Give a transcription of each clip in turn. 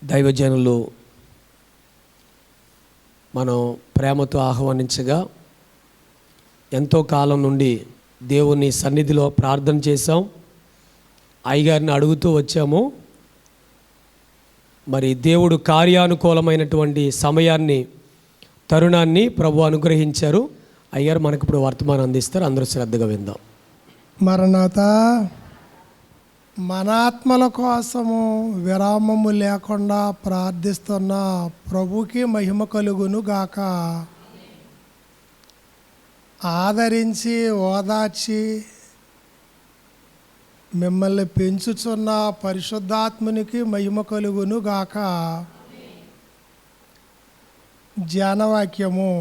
దైవజనులు మనం ప్రేమతో ఆహ్వానించగా ఎంతో కాలం నుండి దేవుని సన్నిధిలో ప్రార్థన చేశాం. అయ్యగారిని అడుగుతూ వచ్చాము. మరి దేవుడు కార్యానుకూలమైనటువంటి సమయాన్ని, తరుణాన్ని ప్రభు అనుగ్రహించారు. అయ్యగారు మనకు ఇప్పుడు వర్తమానం అందిస్తారు. అందరూ శ్రద్ధగా విందాం. మరణాత మన ఆత్మల కోసము విరామము లేకుండా ప్రార్థిస్తున్న ప్రభుకి మహిమ కలుగును గాక. ఆదరించి ఓదార్చి మిమ్మల్ని పెంచుచున్న పరిశుద్ధాత్మునికి మహిమ కలుగును గాక. ధ్యానవాక్యము: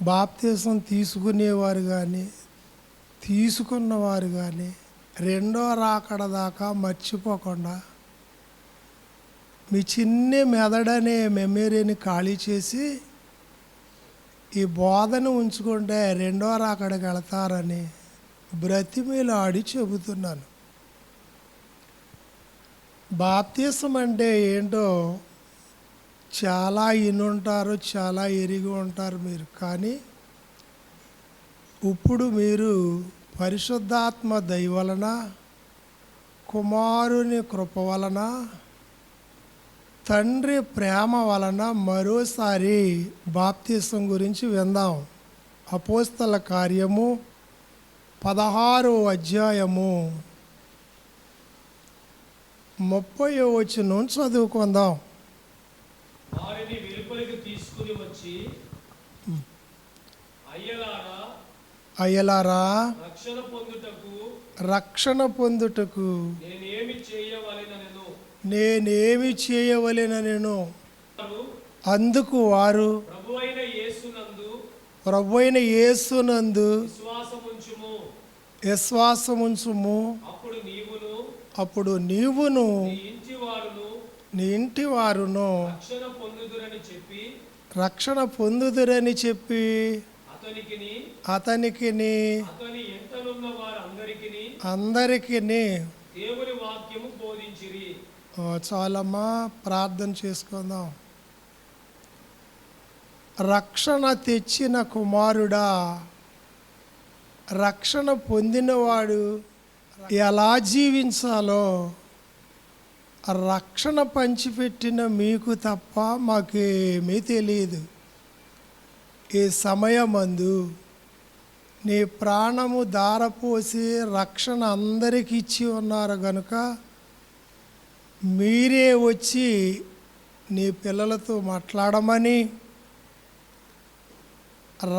బాప్తిసం తీసుకునేవారు కానీ తీసుకున్నవారు కానీ రెండో రాకడ దాకా మర్చిపోకుండా మీ చిన్ని మెదడనే మెమరీని ఖాళీ చేసి ఈ బోధను ఉంచుకుంటే రెండో రాకడకి వెళతారని బ్రతిమిలాడి చెబుతున్నాను. బాప్తిసం అంటే ఏంటో చాలా ఇనుంటారు, చాలా ఎరిగి ఉంటారు మీరు. కానీ ఇప్పుడు మీరు పరిశుద్ధాత్మ దయ వలన, కుమారుని కృప వలన, తండ్రి ప్రేమ వలన మరోసారి బాప్తిసం గురించి విందాం. అపోస్తల కార్యము 16వ అధ్యాయము 30వ వచనం చదువుకుందాం. వారిని వెలుపలికి తీసుకుని వచ్చి, అయ్యలారా రక్షణ పొందుటకు నేనేమి చేయవలెనను అందుకు వారు ప్రభువైన యేసునందు విశ్వాసముంచుము, అప్పుడు నీవును నీ ఇంటి వారును రక్షణ పొందుదురని చెప్పి అతనికి అందరికి దేవుని వాక్యము బోధించిరి. చాలమ్మా, ప్రార్థన చేసుకుందాం. రక్షణ తెచ్చిన కుమారుడా, రక్షణ పొందినవాడు ఎలా జీవించాలో రక్షణ పంచిపెట్టిన మీకు తప్ప మాకేమీ తెలియదు. ఈ సమయమందు నీ ప్రాణము దారపోసి రక్షణ అందరికి ఇచ్చి ఉన్నారు గనుక మీరే వచ్చి నీ పిల్లలతో మాట్లాడమని,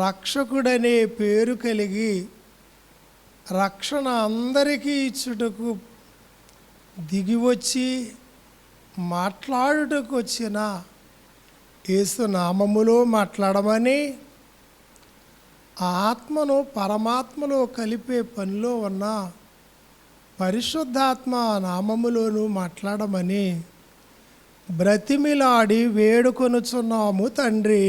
రక్షకుడనే పేరు కలిగి రక్షణ అందరికీ ఇచ్చుటకు దిగివచ్చి మాట్లాడుటకు వచ్చిన యేసు నామములో మాట్లాడమని, ఆత్మను పరమాత్మలో కలిపే పనిలో ఉన్న పరిశుద్ధాత్మ నామములోను మాట్లాడమని బ్రతిమిలాడి వేడుకొనుచున్నాము తండ్రి.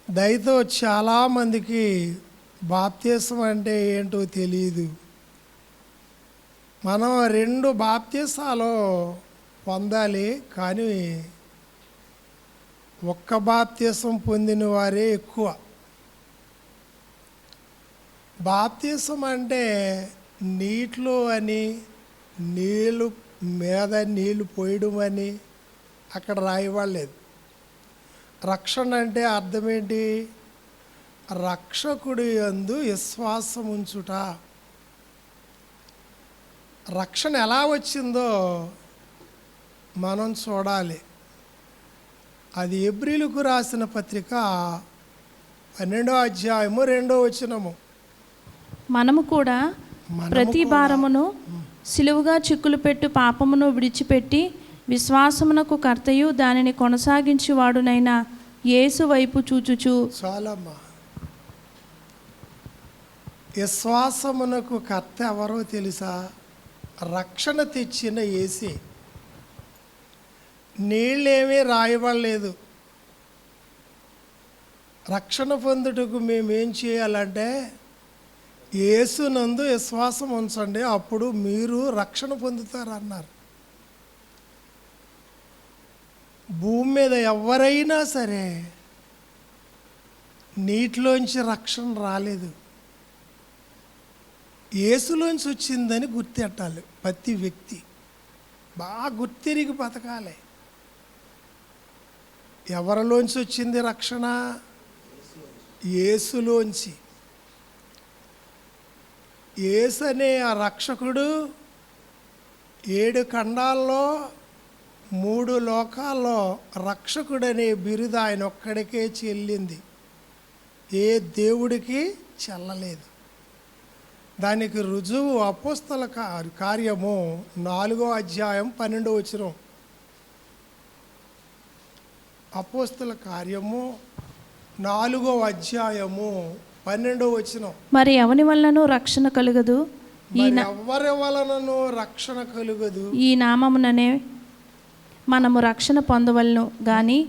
దయతో చాలామందికి బాప్తిసం అంటే ఏంటో తెలియదు. మనం 2 బాప్తిసాలు పొందాలి, కానీ ఒక్క బాప్తిసం పొందిన వారే ఎక్కువ. బాప్తిసం అంటే నీటిలో అని, నీళ్ళు మీద నీళ్ళు పోయడం అని అక్కడ రాయబడలేదు. రక్షణ అంటే అర్థం ఏంటి? రక్షకుడి యందు విశ్వాసం ఉంచుట. రక్షణ ఎలా వచ్చిందో మనం చూడాలి. అది హెబ్రీయులకు రాసిన పత్రిక 12వ అధ్యాయము 2వ వచనము. మనము కూడా ప్రతి భారమును సిలువుగా చిక్కులు పెట్టు పాపమును విడిచిపెట్టి విశ్వాసమునకు కర్తయు దానిని కొనసాగించువాడునైన యేసు వైపు చూచుచు. చాలమ్మా, విశ్వాసమునకు కర్త ఎవరో తెలుసా? రక్షణ తెచ్చిన యేసే. నీళ్ళేమీ రాయబడలేదు. రక్షణ పొందుటకు మేమేం చేయాలంటే యేసునందు విశ్వాసం ఉంచండి, అప్పుడు మీరు రక్షణ పొందుతారు అన్నారు. భూమి మీద ఎవరైనా సరే నీటిలోంచి రక్షణ రాలేదు, యేసులోంచి వచ్చిందని గుర్తెట్టాలి. ప్రతి వ్యక్తి బాగా గుర్తిరిగి బతకాలి. ఎవరిలోంచి వచ్చింది రక్షణ? యేసులోంచి. యేసు అనే ఆ రక్షకుడు 7 ఖండాల్లో 3 లోకాల్లో రక్షకుడనే బిరుదు ఆయన ఒక్కడికే చెల్లింది, ఏ దేవుడికి చెల్లలేదు. దానికి రుజువు అపోస్తల కార్యము 4వ అధ్యాయం 12వ వచనం. అపోస్తల కార్యము 4వ అధ్యాయము 12వ వచనం. మరి ఎవని వలనను రక్షణ కలుగదు, ఎవరి వలనను రక్షణ కలుగదు, ఈ నామముననే మనము రక్షణ పొందవలను గాని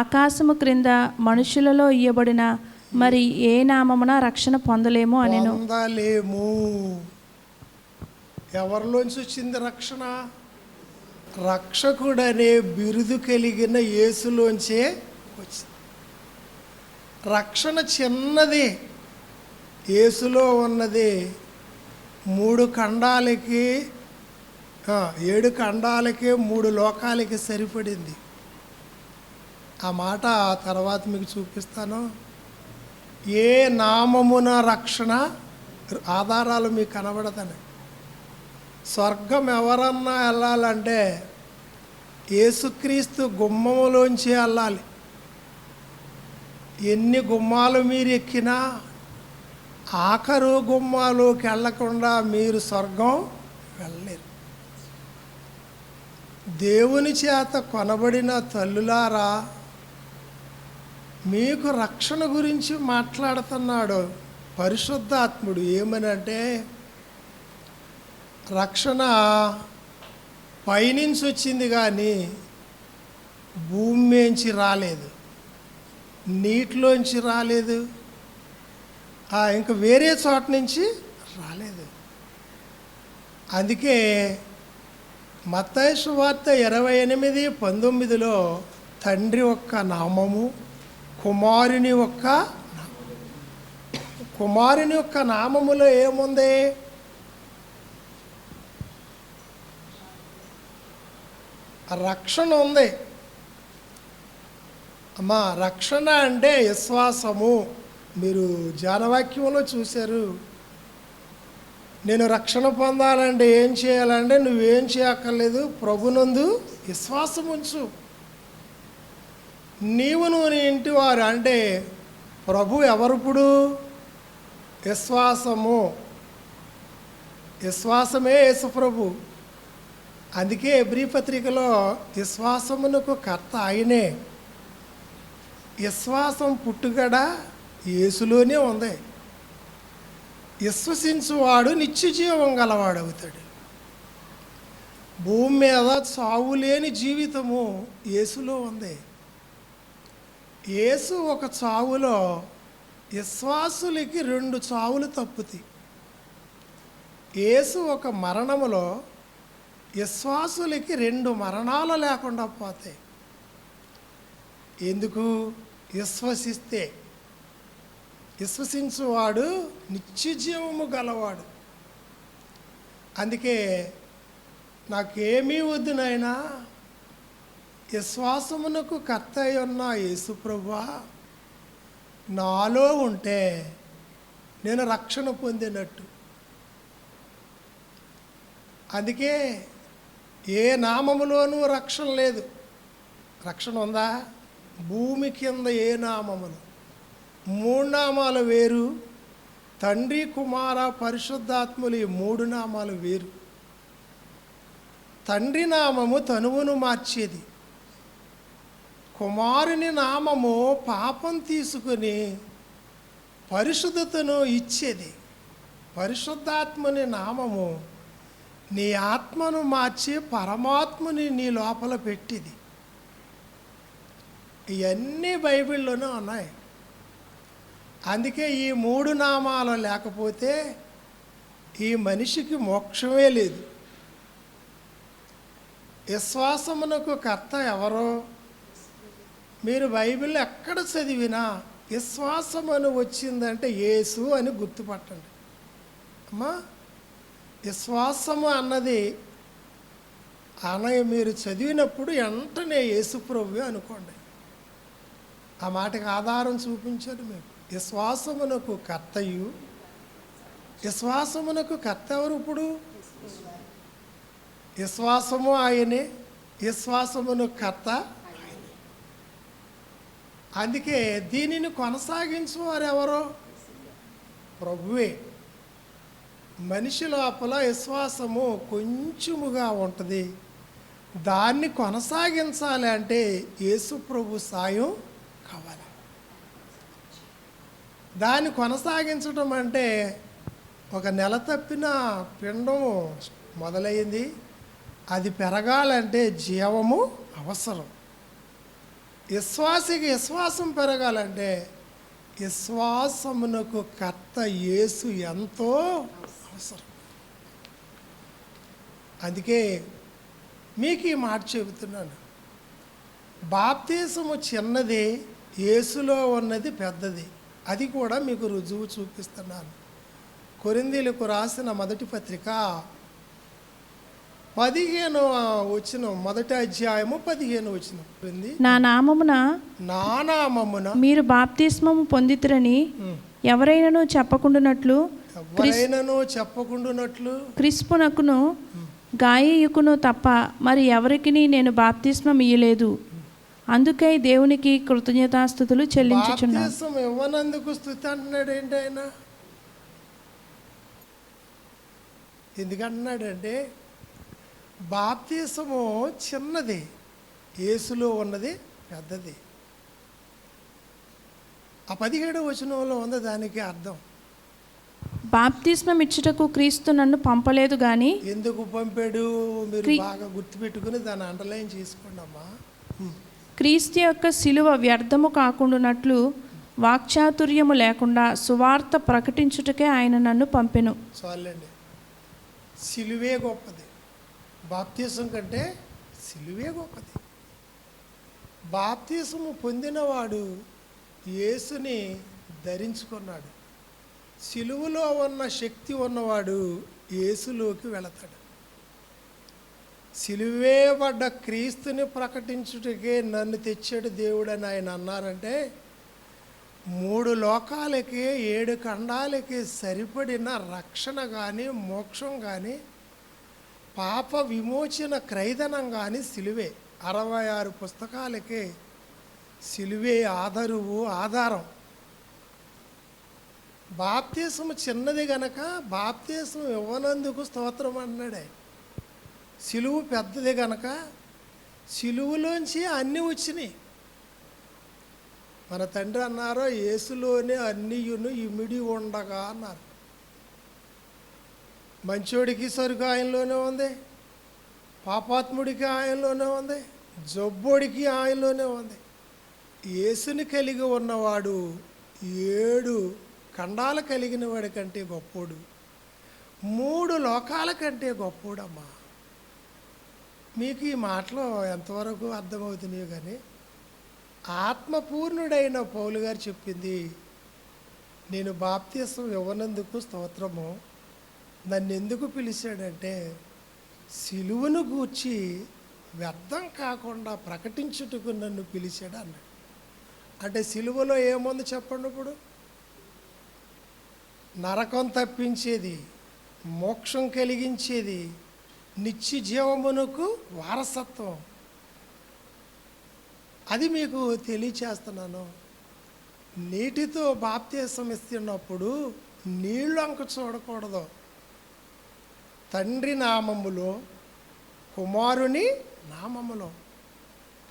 ఆకాశము క్రింద మనుషులలో ఇయ్యబడిన మరి ఏ నామమున రక్షణ పొందలేము అనెను. పొందలేము. ఎవరిలోంచి వచ్చింది రక్షణ? రక్షకుడనే బిరుదు కలిగిన యేసులోంచే వచ్చింది. రక్షణ చిన్నది, యేసులో ఉన్నది 3 ఖండాలకి 7 ఖండాలకి 3 లోకాలకి సరిపడింది. ఆ మాట తర్వాత మీకు చూపిస్తాను. ఏ నామమున రక్షణ, ఆధారాలు మీకు కనబడతాయి. స్వర్గం ఎవరన్నా వెళ్ళాలంటే యేసుక్రీస్తు గుమ్మములోంచి వెళ్ళాలి. ఎన్ని గుమ్మాలు మీరు ఎక్కినా ఆఖరు గుమ్మాలోకి వెళ్ళకుండా మీరు స్వర్గం వెళ్ళలేరు. దేవుని చేత కొనబడిన తల్లులారా, మీకు రక్షణ గురించి మాట్లాడుతున్నాడు పరిశుద్ధాత్ముడు. ఏమనంటే, రక్షణ పైనుంచి వచ్చింది కానీ భూమి నుంచి రాలేదు, నీటిలోంచి రాలేదు, ఇంకా వేరే చోట నుంచి రాలేదు. అందుకే మత్తయి సువార్త 28:19లో తండ్రి ఒక్క నామము, కుమారుని యొక్క నామములో ఏముంది? రక్షణ ఉంది. అమ్మా, రక్షణ అంటే విశ్వాసము. మీరు జానవాక్యంలో చూశారు. నేను రక్షణ పొందాలంటే ఏం చేయాలంటే, నువ్వేం చేయక్కర్లేదు, ప్రభునందు విశ్వాసం ఉంచు. నీవును నీ ఇంటి వారు. అంటే ప్రభు ఎవరుప్పుడు? విశ్వాసము. విశ్వాసమే యేసుప్రభు. అందుకే ఎబ్రీ పత్రికలో విశ్వాసమునకు కర్త ఆయనే. విశ్వాసం పుట్టుగడ యేసులోనే ఉంది. విశ్వసించువాడు నిత్య జీవం గలవాడవుతాడు. భూమి మీద చావు లేని జీవితము యేసులో ఉంది. యేసు ఒక చావులో విశ్వాసులకి 2 చావులు తప్పుతాయి. యేసు ఒక మరణములో విశ్వాసులకి 2 మరణాలు లేకుండా పోతాయి. ఎందుకు? విశ్వసిస్తే. విశ్వసించువాడు నిత్య జీవము గలవాడు. అందుకే నాకేమీ వద్దు నాయనా, విశ్వాసమునకు కర్త అయి ఉన్న యేసుప్రభువా నాలో ఉంటే నేను రక్షణ పొందినట్టు. అందుకే ఏ నామములోనూ రక్షణ లేదు. రక్షణ ఉందా? భూమి కింద ఏ నామములు? 3 నామాలు వేరు. తండ్రి, కుమార, పరిశుద్ధాత్ములు ఈ 3 నామాలు వేరు. తండ్రి నామము తనువును మార్చేది. కుమారుని నామము పాపం తీసుకుని పరిశుద్ధతను ఇచ్చేది. పరిశుద్ధాత్మని నామము నీ ఆత్మను మార్చి పరమాత్మని నీ లోపల పెట్టింది. ఇవన్నీ బైబిల్లోనే ఉన్నాయి. అందుకే ఈ 3 నామాలు లేకపోతే ఈ మనిషికి మోక్షమే లేదు. విశ్వాసమునకు కర్త ఎవరో మీరు బైబిల్ ఎక్కడ చదివినా విశ్వాసమని వచ్చిందంటే యేసు అని గుర్తుపట్టండి. అమ్మా, విశ్వాసము అన్నది మీరు చదివినప్పుడు వెంటనే యేసు ప్రభువే అనుకోండి. ఆ మాటకి ఆధారం చూపించారు మేము. విశ్వాసమునకు కర్తయు, విశ్వాసమునకు కర్త ఎవరు? ఇప్పుడు విశ్వాసము ఆయనే, విశ్వాసమును కర్త ఆయనే. అందుకే దీనిని కొనసాగించువారు ఎవరో? ప్రభువే. మనిషి లోపల విశ్వాసము కొంచెముగా ఉంటుంది. దాన్ని కొనసాగించాలి అంటే యేసు ప్రభు సాయం కావాలి. దాన్ని కొనసాగించడం అంటే ఒక నెల తప్పిన పిండం మొదలైంది, అది పెరగాలంటే జీవము అవసరం. విశ్వాసికి విశ్వాసం పెరగాలంటే విశ్వాసమునకు కర్త యేసు ఎంతో అవసరం. అందుకే మీకు ఈ మాట చెబుతున్నాను. బాప్తీసము చిన్నది, యేసులో ఉన్నది పెద్దది. అది కూడా మీకు రుజువు చూపిస్తున్నాను. కొరింథీయులకు రాసిన మొదటి పత్రిక 15వ వచనం, మొదటి అధ్యాయము 15వ వచనం. నా నామమున మీరు బాప్తిస్మము పొందితురని ఎవరైనాను చెప్పకుండునట్లు క్రిస్పునకును గాయయుకును తప్ప మరి ఎవరికి నేను బాప్తిస్మం ఇయ్యలేదు. అందుకై దేవునికి కృతజ్ఞతాస్తుతులు చెల్లించుచున్నాను. ఇవ్వనందుకు స్తుతి అంటున్నాడు. ఏంటి ఆయన ఎందుకంటున్నాడంటే బాప్తిసము చిన్నది, యేసులో ఉన్నది పెద్దది. ఆ 17వ వచనంలో ఉంది దానికి అర్థం. బాప్తిస్మం ఇచ్చుటకు క్రీస్తు నన్ను పంపలేదు గాని. ఎందుకు పంపాడు మీరు బాగా గుర్తుపెట్టుకుని దాన్ని అండర్లైన్ చేసుకోండి అమ్మా. క్రీస్తు యొక్క శిలువ వ్యర్థము కాకుండానట్లు వాక్చాతుర్యము లేకుండా సువార్త ప్రకటించుటకే ఆయన నన్ను పంపెను. చాలండి. శిలువే గొప్పది. బాప్తిసం కంటే శిలువే గొప్పది. బాప్తిసము పొందినవాడు యేసుని ధరించుకున్నాడు. శిలువలో ఉన్న శక్తి ఉన్నవాడు యేసులోకి వెళతాడు. సిలువే పడ్డ క్రీస్తుని ప్రకటించుటకే నన్ను తెచ్చాడు దేవుడు అని ఆయన అన్నారంటే 3 లోకాలకి 7 ఖండాలకి సరిపడిన రక్షణ కానీ మోక్షం కానీ పాప విమోచన క్రైదనం కానీ సిలువే. 66 పుస్తకాలకి సిలువే ఆధారం. బాప్తీసము చిన్నది గనక బాప్తీసం ఇవ్వనందుకు స్తోత్రం అన్నాడే. సిలువు పెద్దది గనక సిలువులోంచి అన్నీ వచ్చినాయి. మన తండ్రి అన్నారో యేసులోనే అన్నీయును ఇమిడి ఉండగా అన్నారు. మంచోడికి సరుకు ఆయనలోనే ఉంది, పాపాత్ముడికి ఆయనలోనే ఉంది, జబ్బోడికి ఆయనలోనే ఉంది. యేసుని కలిగి ఉన్నవాడు 7 ఖండాలు కలిగిన వాడి కంటే గొప్పోడు, 3 లోకాల కంటే గొప్పోడమ్మా. మీకు ఈ మాటలో ఎంతవరకు అర్థమవుతున్నాయో కానీ ఆత్మపూర్ణుడైన పౌలు గారు చెప్పింది, నేను బాప్తీసం ఇవ్వనందుకు స్తోత్రము, నన్ను ఎందుకు పిలిచాడంటే సిలువను గూర్చి వ్యర్థం కాకుండా ప్రకటించుటకు నన్ను పిలిచాడు అన్నాడు. అంటే సిలువలో ఏముంది చెప్పండి. ఇప్పుడు నరకం తప్పించేది, మోక్షం కలిగించేది, నిత్య జీవమునకు వారసత్వం. అది మీకు తెలియచేస్తున్నాను. నీటితో బాప్తీసం ఇస్తున్నప్పుడు నీళ్ళు అంక చూడకూడదు. తండ్రి నామములో, కుమారుని నామములో,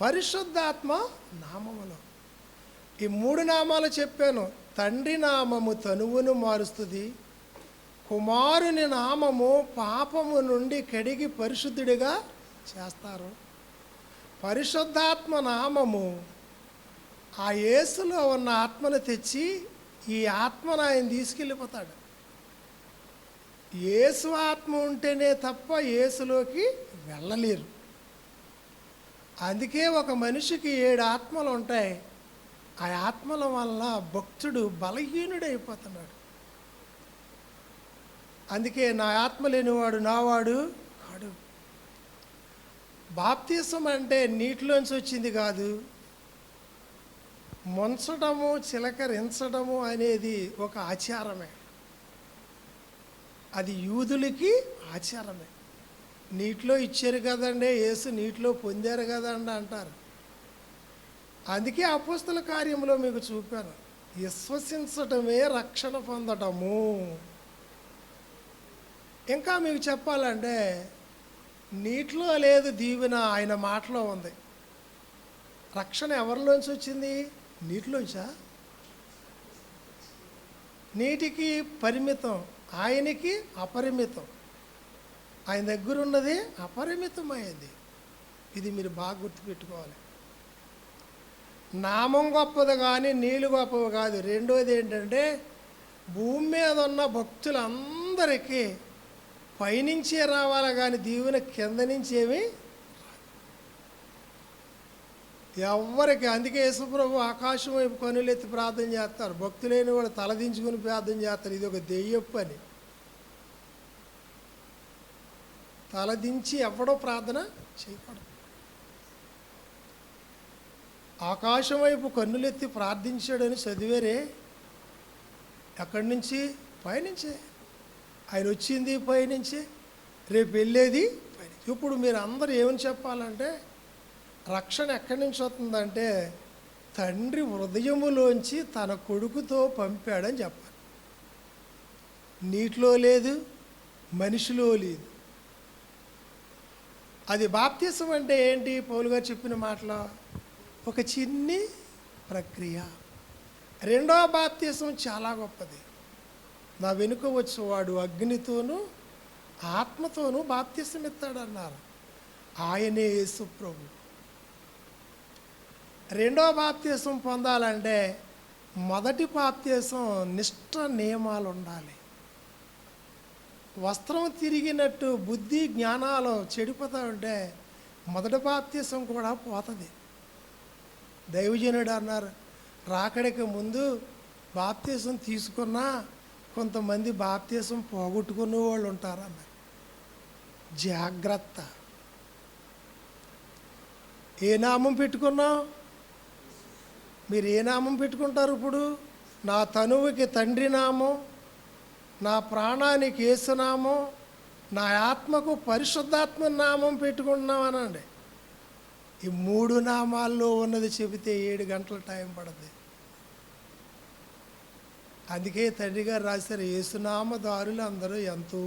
పరిశుద్ధాత్మ నామములో. ఈ 3 నామాలు చెప్పాను. తండ్రి నామము తనువును మారుస్తుంది, కుమారుని నామము పాపము నుండి కడిగి పరిశుద్ధుడిగా చేస్తారు, పరిశుద్ధాత్మ నామము ఆ యేసులో ఉన్న ఆత్మను తెచ్చి ఈ ఆత్మను ఆయన తీసుకెళ్ళిపోతాడు. యేసు ఆత్మ ఉంటేనే తప్ప యేసులోకి వెళ్ళలేరు. అందుకే ఒక మనిషికి 7 ఆత్మలు ఉంటాయి. ఆ ఆత్మల వల్ల భక్తుడు బలహీనుడైపోతున్నాడు. అందుకే నా ఆత్మ లేనివాడు నావాడు కాడు. బాప్తీసం అంటే నీటిలోంచి వచ్చింది కాదు. ముంచడము చిలకరించడము అనేది ఒక ఆచారమే. అది యూదులకి ఆచారమే. నీటిలో ఇచ్చారు కదండి, యేసు నీటిలో పొందారు కదండి అంటారు. అందుకే అపోస్తల కార్యంలో మీకు చూపాను, విశ్వసించటమే రక్షణ పొందటము. ఇంకా మీకు చెప్పాలంటే నీటిలో లేదు దీవెన, ఆయన మాటలో ఉంది. రక్షణ ఎవరిలోంచి వచ్చింది? నీటిలోంచా? నీటికి పరిమితం, ఆయనకి అపరిమితం. ఆయన దగ్గర ఉన్నది అపరిమితమైంది. ఇది మీరు బాగా గుర్తుపెట్టుకోవాలి. నామం గొప్పది కానీ నీళ్ళు గొప్పవి కాదు. రెండోది ఏంటంటే భూమి మీద ఉన్న భక్తులందరికీ పైనుంచే రావాలి కానీ దీవెన కింద నుంచి ఏమీ ఎవరికి. అందుకే యేసుప్రభు ఆకాశం వైపు కనులెత్తి ప్రార్థన చేస్తారు. భక్తులైన వాడు తలదించుకుని ప్రార్థన చేస్తారు. ఇది ఒక దెయ్యపు పని. తలదించి ఎవడో ప్రార్థన చేయకూడదు. ఆకాశం వైపు కన్నులెత్తి ప్రార్థించాడని చదివేరే. ఎక్కడి నుంచి? పైనుంచే. ఆయన వచ్చింది పైనుంచే, రేపు వెళ్ళేది పైనుంచి. ఇప్పుడు మీరు అందరూ ఏమని చెప్పాలంటే రక్షణ ఎక్కడి నుంచి వస్తుందంటే తండ్రి హృదయములోంచి తన కొడుకుతో పంపాడని చెప్పాలి. నీటిలో లేదు, మనిషిలో లేదు. అది బాప్తిసం అంటే ఏంటి? పౌలు గారు చెప్పిన మాటలో ఒక చిన్ని ప్రక్రియ. రెండవ బాప్తిసం చాలా గొప్పది. నా వెనుక వచ్చేవాడు అగ్నితోనూ ఆత్మతోనూ బాప్తిసం ఇస్తాడన్నారు. ఆయనే యేసు ప్రభు. రెండవ బాప్తిసం పొందాలంటే మొదటి బాప్తిసం నిష్ఠ నియమాలు ఉండాలి. వస్త్రం తిరిగినట్టు బుద్ధి జ్ఞానాలు చెడిపోతూ ఉంటే మొదటి బాప్తిసం కూడా పోతుంది. దైవజనుడు అన్నారు, రాకడికి ముందు బాప్తిసం తీసుకున్నా కొంతమంది బాప్తిసం పోగొట్టుకున్న వాళ్ళు ఉంటారన్నారు. జాగ్రత్త. ఏ నామం పెట్టుకున్నావు? మీరు ఏ నామం పెట్టుకుంటారు ఇప్పుడు? నా తనువుకి తండ్రి నామం, నా ప్రాణానికి యేసునామం, నా ఆత్మకు పరిశుద్ధాత్మ నామం పెట్టుకుంటున్నాం అనండి. ఈ 3 నామాల్లో ఉన్నది చెబితే 7 గంటల టైం పడుతుంది. అందుకే తండ్రి గారు రాశారు, యేసునామదారులు అందరూ ఎంతో,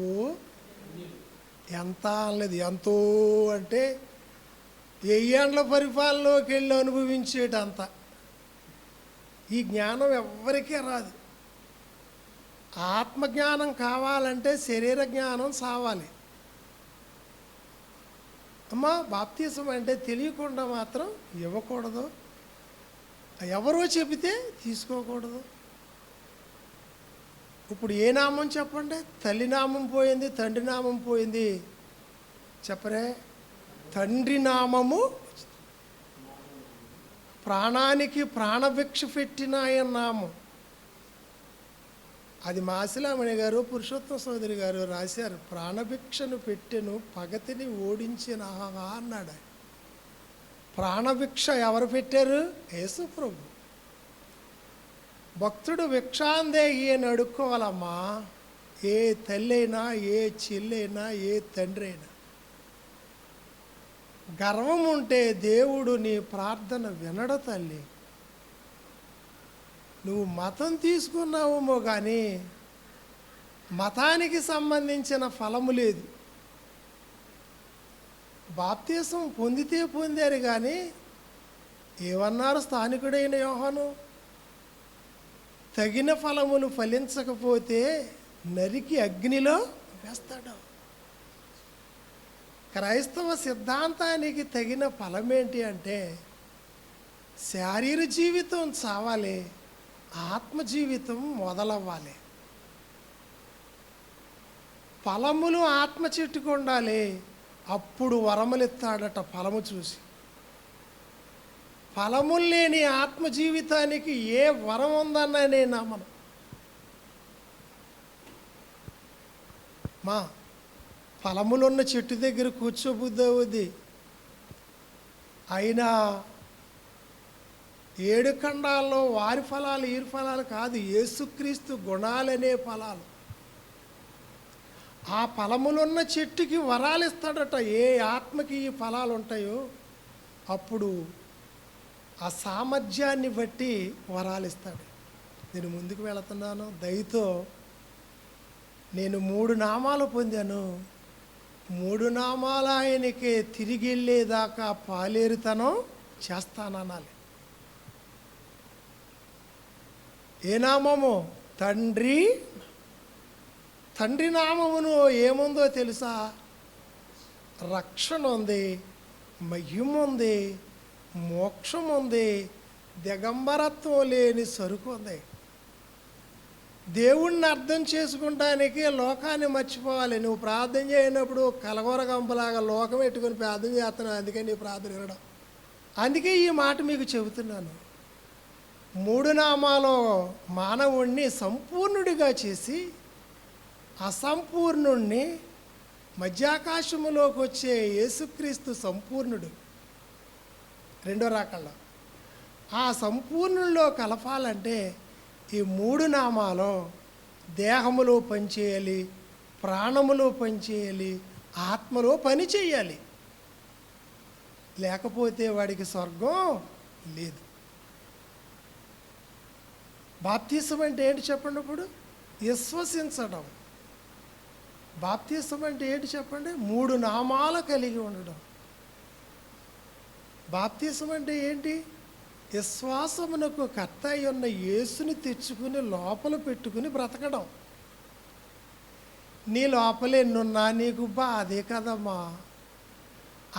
ఎంత అనలేదు, ఎంతో అంటే 1000 ఏండ్ల పరిపాలనలోకి వెళ్ళి అనుభవించేటంత. ఈ జ్ఞానం ఎవ్వరికీ రాదు. ఆత్మజ్ఞానం కావాలంటే శరీర జ్ఞానం సావాలి. అమ్మా, బాప్తిసం అంటే తెలియకుండా మాత్రం ఇవ్వకూడదు. ఎవరో చెబితే తీసుకోకూడదు. ఇప్పుడు ఏ నామం చెప్పండి? తల్లి నామం పోయింది, తండ్రి నామం పోయింది. చెప్పరే? తండ్రి నామము ప్రాణానికి ప్రాణభిక్ష పెట్టిన ఆయన నామం. అది మాసిలామణి గారు, పురుషోత్తమ సోదరి గారు రాశారు. ప్రాణభిక్షను పెట్టెను పగతిని ఓడించిన అన్నాడు. ప్రాణభిక్ష ఎవరు పెట్టారు? యేసు ప్రభు. భక్తుడు భిక్షాందేహి అని అడుక్కోవాలమ్మా. ఏ తల్లి అయినా, ఏ చెల్లైనా, ఏ తండ్రి అయినా. గర్వం ఉంటే దేవుడు నీ ప్రార్థన వినడు తల్లి. నువ్వు మతం తీసుకున్నావేమో కానీ మతానికి సంబంధించిన ఫలము లేదు. బాప్తిసం పొందితే పొందారు కానీ ఏమన్నారు స్థానికుడైన యోహాను? తగిన ఫలములు ఫలించకపోతే నరికి అగ్నిలో వేస్తాడు. క్రైస్తవ సిద్ధాంతానికి తగిన ఫలమేంటి అంటే శారీర జీవితం చావాలి, ఆత్మ జీవితం మొదలవ్వాలి. ఫలములు ఆత్మ చెట్టుకు ఉండాలి, అప్పుడు వరములు ఇస్తాడట ఫలము చూసి. ఫలములు లేని ఆత్మ జీవితానికి ఏ వరం ఉందన్న నేను నమ్మను. మా ఫలములున్న చెట్టు దగ్గర కూర్చోబుద్ధి అవుద్ది. అయినా 7 ఖండాల్లో వారి ఫలాలు వీరి ఫలాలు కాదు, యేసుక్రీస్తు గుణాలనే ఫలాలు. ఆ ఫలములున్న చెట్టుకి వరాలు ఇస్తాడట. ఏ ఆత్మకి ఈ ఫలాలు ఉంటాయో అప్పుడు ఆ సామర్థ్యాన్ని బట్టి వరాలు ఇస్తాడు. నేను ముందుకు వెళుతున్నాను. దయతో నేను 3 నామాలు పొందాను. 3 నామాలు ఆయనకే తిరిగి వెళ్ళేదాకా పాలేరుతనం చేస్తాననాలి. ఏ నామము? తండ్రి. తండ్రి నామమును ఏముందో తెలుసా? రక్షణ ఉంది, మహిమ ఉంది, మోక్షం ఉంది, దిగంబరత్వం లేని సరుకు ఉంది. దేవుణ్ణి అర్థం చేసుకుంటానికి లోకాన్ని మర్చిపోవాలి. నువ్వు ప్రార్థన చేయనప్పుడు కలగొరగంపలాగా లోకం పెట్టుకుని ప్రార్థన చేస్తున్నావు, అందుకే నీ ప్రార్థన వినడం. అందుకే ఈ మాట మీకు చెబుతున్నాను. 3 నామాలో మానవుణ్ణి సంపూర్ణుడిగా చేసి అసంపూర్ణుణ్ణి మధ్యాకాశములోకి వచ్చే యేసుక్రీస్తు సంపూర్ణుడు. 2వ రాకల్లో ఆ సంపూర్ణుల్లో కలపాలంటే ఈ 3 నామాలో దేహములో పనిచేయాలి, ప్రాణములో పనిచేయాలి, ఆత్మలో పని చేయాలి. లేకపోతే వాడికి స్వర్గం లేదు. బాప్తిసం అంటే ఏంటి చెప్పండి? ఇప్పుడు విశ్వసించడం. బాప్తిసం అంటే ఏంటి చెప్పండి? 3 నామాలు కలిగి ఉండడం. బాప్తిసం అంటే ఏంటి? విశ్వాసమునకు కర్త అయి ఉన్న యేసుని తెచ్చుకుని లోపల పెట్టుకుని బ్రతకడం. నీ లోపల ఎన్నున్నా నీకు బాధే కదమ్మా.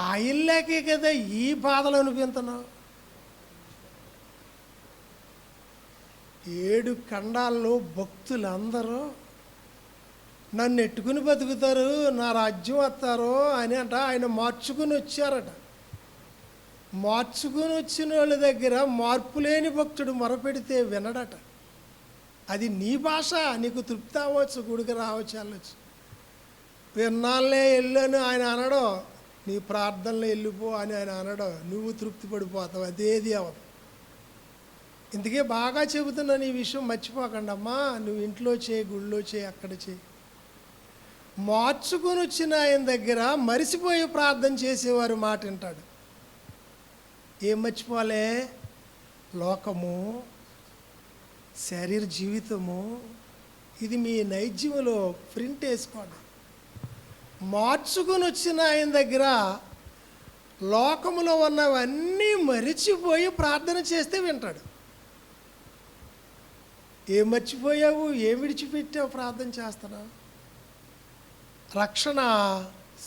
ఆయనలేకే కదా ఈ బాధలు అనిపించున్నావు. 7 ఖండాల్లో భక్తులందరూ నన్ను ఎట్టుకుని బతుకుతారు, నా రాజ్యం వస్తారు అని అంట ఆయన మార్చుకుని వచ్చారట. మార్చుకుని వచ్చిన వాళ్ళ దగ్గర మార్పు లేని భక్తుడు మొరపెడితే వినడట. అది నీ భాష, నీకు తృప్తి అవ్వచ్చు, గుడికి రావచ్చు, వెళ్ళచ్చు. విన్నాళ్ళే వెళ్ళను ఆయన అనడం, నీ ప్రార్థనలో వెళ్ళిపో అని ఆయన అనడం, నువ్వు తృప్తి పడిపోతావు. అదేది అవ్వదు. ఇందుకే బాగా చెబుతున్నాను ఈ విషయం, మర్చిపోకండి అమ్మా. నువ్వు ఇంట్లో చేయి, గుళ్ళో చేయి, అక్కడ చేయి. మార్చుకుని వచ్చిన ఆయన దగ్గర మరిసిపోయి ప్రార్థన చేసేవారు మాట వింటాడు. ఏం మర్చిపోలే? లోకము, శరీర జీవితము, ఇది మీ నైజ్యంలో ప్రింట్ వేసుకోండి. మార్చుకుని వచ్చిన ఆయన దగ్గర లోకములో ఉన్నవన్నీ మరిచిపోయి ప్రార్థన చేస్తే వింటాడు. ఏం మర్చిపోయావు? ఏం విడిచిపెట్టావు ప్రార్థన చేస్తున్నావు? రక్షణ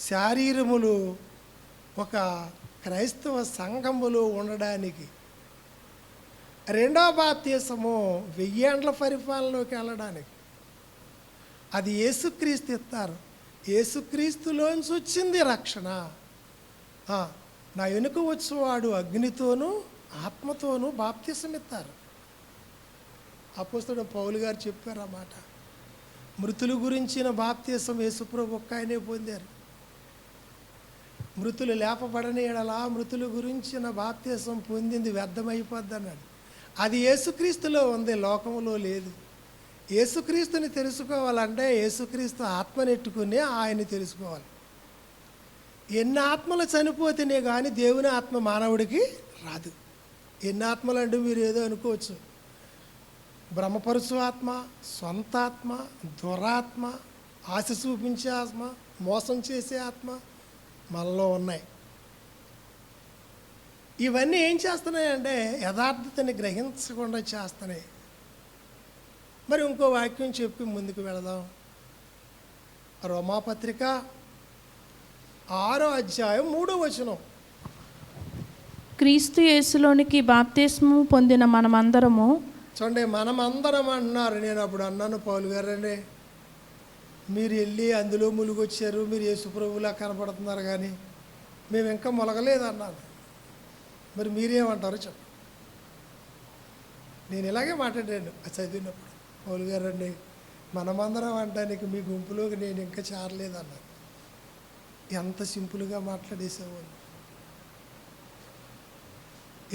శారీరములు ఒక క్రైస్తవ సంఘములో ఉండడానికి, 2వ బాప్తిసము 1000 ఏండ్ల పరిపాలనలోకి వెళ్ళడానికి. అది యేసుక్రీస్తు ఇస్తారు. యేసుక్రీస్తులోంచి వచ్చింది రక్షణ. నా వెనుక వచ్చేవాడు అగ్నితోనూ ఆత్మతోనూ బాప్తిసం ఇస్తారు. అపోస్తలుడు పౌలు గారు చెప్పారు ఆ మాట. మృతుల గురించిన బాప్తిసం యేసుప్రభు ఒక్క ఆయనే పొందారు. మృతులు లేపబడని ఎడలా మృతుల గురించిన బాప్తిసం పొందింది వ్యర్థమైపోద్ది అన్నాడు. అది యేసుక్రీస్తులో ఉంది, లోకంలో లేదు. యేసుక్రీస్తుని తెలుసుకోవాలంటే యేసుక్రీస్తు ఆత్మనెట్టుకుని ఆయన్ని తెలుసుకోవాలి. ఎన్ని ఆత్మలు చనిపోతేనే కానీ దేవుని ఆత్మ మానవుడికి రాదు. ఎన్ని ఆత్మలు అంటే మీరు ఏదో అనుకోవచ్చు. భ్రమపరుచు ఆత్మ, సొంత ఆత్మ, దురాత్మ, ఆశ చూపించే ఆత్మ, మోసం చేసే ఆత్మ మనలో ఉన్నాయి. ఇవన్నీ ఏం చేస్తున్నాయంటే యథార్థతని గ్రహించకుండా చేస్తున్నాయి. మరి ఇంకో వాక్యం చెప్పి ముందుకు వెళదాం. రోమాపత్రిక 6వ అధ్యాయం 3వ వచనం. క్రీస్తు యేసులోనికి బాప్తిస్మము పొందిన మనమందరము. చూడండి, మనమందరం అంటున్నారు. నేను అప్పుడు అన్నాను, పౌలు గారండి మీరు వెళ్ళి అందులో ములుగొచ్చారు, మీరు యేసు ప్రభువులా కనపడుతున్నారు, కానీ మేము ఇంకా మొలగలేదు అన్నాను. మరి మీరేమంటారు చెప్పండి. నేను ఇలాగే మాట్లాడాను చదివినప్పుడు. పౌలు గారు అండి, మనమందరం అంటానికి మీ గుంపులోకి నేను ఇంకా చేరలేదు అన్నాను. ఎంత సింపుల్గా మాట్లాడేసావు.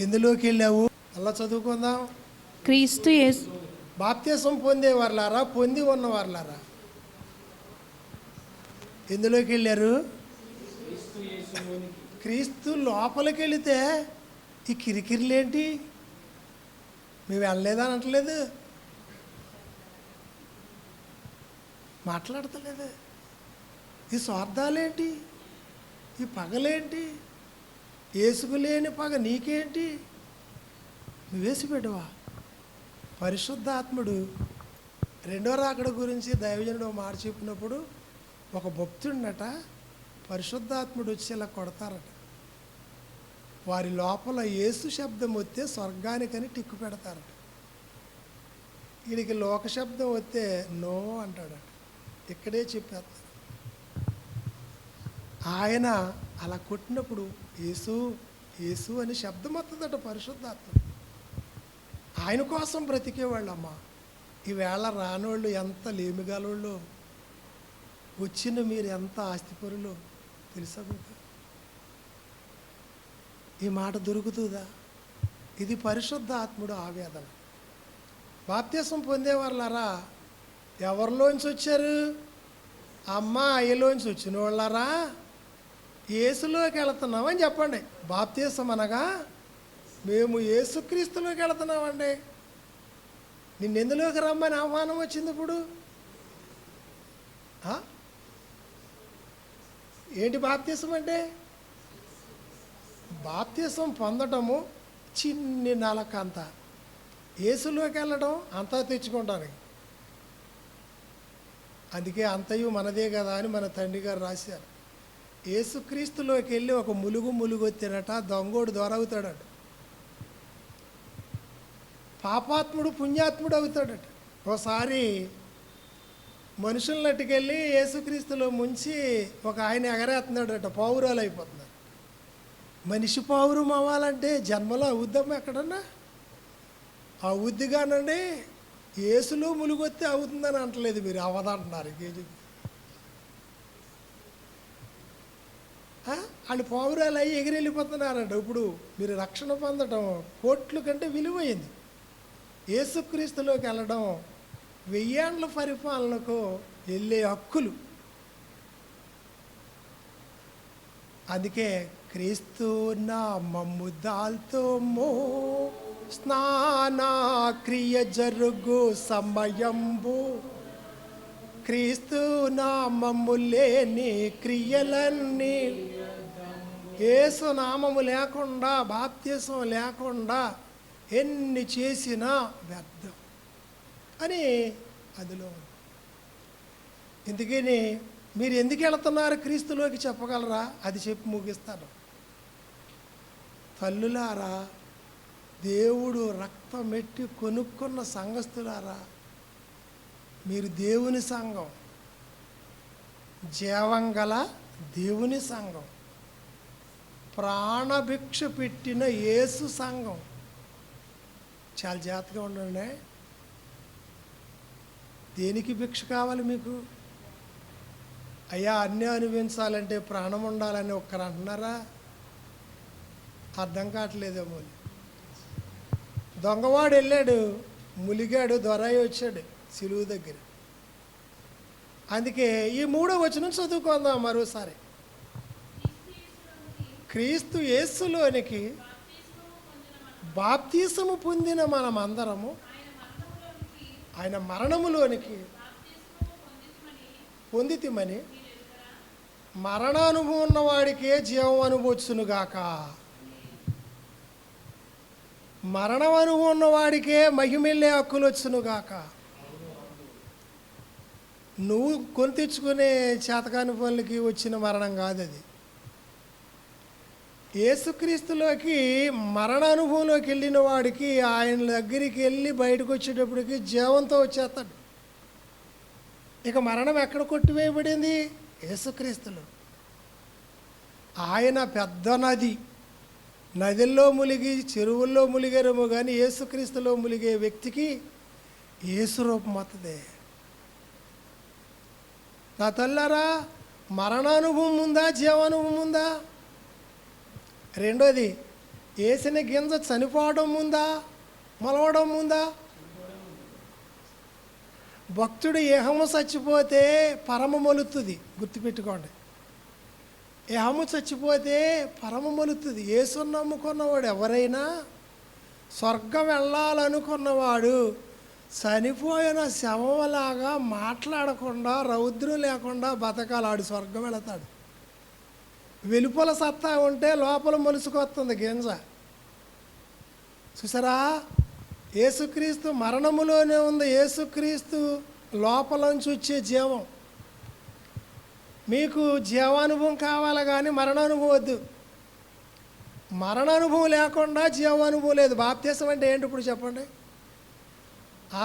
ఎందులోకి వెళ్ళావు అలా చదువుకుందాం. క్రీస్తు యేసు బాప్తిసం పొందేవారులారా, పొంది ఉన్నవారులారా ఎందులోకి వెళ్ళారు? క్రీస్తు లోపలికి వెళితే ఈ కిరికిరిలేంటి? మేము వెళ్ళలేదా అనట్లేదు, మాట్లాడతలేదు. ఈ స్వార్థాలేంటి? ఈ పగలేంటి? ఏసుకులేని పగ నీకేంటి? నువ్వేసి పెట్టవా? పరిశుద్ధాత్ముడు రెండో రాకడ గురించి దైవజనుడు మాట చెప్పినప్పుడు ఒక భక్తుడినట పరిశుద్ధాత్ముడు వచ్చి ఇలా కొడతారట. వారి లోపల యేసు శబ్దం వస్తే స్వర్గానికని టిక్కు పెడతారట. వీడికి లోక శబ్దం వస్తే నో అంటాడట. ఇక్కడే చెప్పేస్తారు. ఆయన అలా కొట్టినప్పుడు యేసు యేసు అని శబ్దం వస్తుందట పరిశుద్ధాత్మ. ఆయన కోసం బ్రతికేవాళ్ళమ్మా. ఈవేళ రానోళ్ళు ఎంత లేమిగాలోళ్ళు, వచ్చిన మీరు ఎంత ఆస్తిపరులో తెలుసా మీకు? ఈ మాట దొరుకుతుందా? ఇది పరిశుద్ధాత్ముడు ఆవేదన. బాప్తిసం పొందేవాళ్ళారా ఎవరిలోంచి వచ్చారు? అమ్మ అయ్యలోంచి వచ్చిన వాళ్ళారా యేసులోకి వెళుతున్నామని చెప్పండి. బాప్తిసం అనగా మేము యేసుక్రీస్తులోకి వెళుతున్నామండి. నిన్నెందులోకి రమ్మని ఆహ్వానం వచ్చింది ఇప్పుడు? ఏంటి బాప్తిసం అంటే? బాప్తిసం పొందటము చిన్ని నలకంత, యేసులోకి వెళ్ళడం అంతా తెచ్చుకుంటానికి. అందుకే అంతయు మనదే కదా అని మన తండ్రి గారు రాశారు. యేసుక్రీస్తులోకి వెళ్ళి ఒక ములుగు వచ్చాడట, దొంగోడు దొరవుతాడట. పాపాత్ముడు పుణ్యాత్ముడు అవుతాడట. ఒకసారి మనుషులను అట్టుకెళ్ళి యేసుక్రీస్తులో ముంచి ఒక ఆయన ఎగరేస్తున్నాడట, పావురాలు అయిపోతున్నారు. మనిషి పావురం అవ్వాలంటే జన్మలో అవుద్దాం ఎక్కడన్నా? అవుద్ది కానండి. యేసులో ములుగొత్తే అవుతుందని అంటలేదు మీరు, అవదంటున్నారు. కేజీ వాళ్ళు పావురాలు అయ్యి ఎగిరెళ్ళిపోతున్నారంట. ఇప్పుడు మీరు రక్షణ పొందడం కోట్ల కంటే విలువైంది. యేసుక్రీస్తులోకి వెళ్ళడం 1000 ఏండ్ల పరిపాలనకు వెళ్ళే హక్కులు. అందుకే క్రీస్తు నామము దాల్తోమో స్నాన క్రియ జరుగు సమయంబు, క్రీస్తు నామము లేని క్రియలన్నీ, యేసు నామము లేకుండా బాప్తిసం లేకుండా ఎన్ని చేసినా వ్యర్థం అని అందులో ఉంది. ఇందుకని మీరు ఎందుకు వెళుతున్నారు క్రీస్తులోకి చెప్పగలరా? అది చెప్పి ముగిస్తాను. తల్లులారా, దేవుడు రక్తమెట్టి కొనుక్కున్న సంఘస్థులారా, మీరు దేవుని సంఘం, జీవంగల దేవుని సంఘం, ప్రాణభిక్ష పెట్టిన యేసు సంఘం. చాలా జాగ్రత్తగా ఉండండి. దేనికి భిక్ష కావాలి మీకు? అయ్యా అన్నీ అనుభవించాలంటే ప్రాణం ఉండాలని ఒక్కరు అంటున్నారా? అర్థం కావట్లేదేమో. దొంగవాడు వెళ్ళాడు, ములిగాడు, దొరాయి వచ్చాడు సిలువు దగ్గర. అందుకే ఈ 3వ వచనం చదువుకుందాం మరోసారి. క్రీస్తు యేసులోనికి బాప్తిసము పొందిన మనమందరము ఆయన మరణములోనికి పొందితిమని, మరణానుభవం ఉన్నవాడికే జీవం అనుభవచ్చునుగాక. మరణం అనుభవం ఉన్నవాడికే మహిమెళ్ళే హక్కులు వచ్చునుగాక. నువ్వు కొని తెచ్చుకునే చేతకాని పనులకి వచ్చిన మరణం కాదు అది. యేసుక్రీస్తులోకి మరణ అనుభవంలోకి వెళ్ళిన వాడికి ఆయన దగ్గరికి వెళ్ళి బయటకు వచ్చేటప్పటికి జీవంతో వచ్చేస్తాడు. ఇక మరణం ఎక్కడ కొట్టివేయబడింది? యేసుక్రీస్తులో. ఆయన పెద్ద నది, నదుల్లో మునిగి చెరువుల్లో మునిగారేమో కానీ యేసుక్రీస్తులో మునిగే వ్యక్తికి యేసు రూపం వస్తుంది. నా తల్లారా, మరణానుభవం ఉందా, జీవానుభవం ఉందా? రెండోది, వేసిన గింజ చనిపోవడం ఉందా, మొలవడం ఉందా? భక్తుడు ఏహము చచ్చిపోతే పరమ మొలుతుంది, గుర్తుపెట్టుకోండి. ఏహము చచ్చిపోతే పరమ మొలుతుంది. యేసుని నమ్ముకున్నవాడు ఎవరైనా, స్వర్గం వెళ్ళాలనుకున్నవాడు చనిపోయిన శవంలాగా మాట్లాడకుండా, రౌద్రం లేకుండా బతకాలాడు, స్వర్గం వెళతాడు. వెలుపల సత్తా ఉంటే లోపల మొలుసుకొస్తుంది గింజ. చూసారా, యేసుక్రీస్తు మరణములోనే ఉంది. యేసుక్రీస్తు లోపలంచి వచ్చే జీవం. మీకు జీవానుభవం కావాలి కానీ మరణానుభవం వద్దు. మరణానుభవం లేకుండా జీవానుభవం లేదు. బాప్తిసం అంటే ఏంటి ఇప్పుడు చెప్పండి?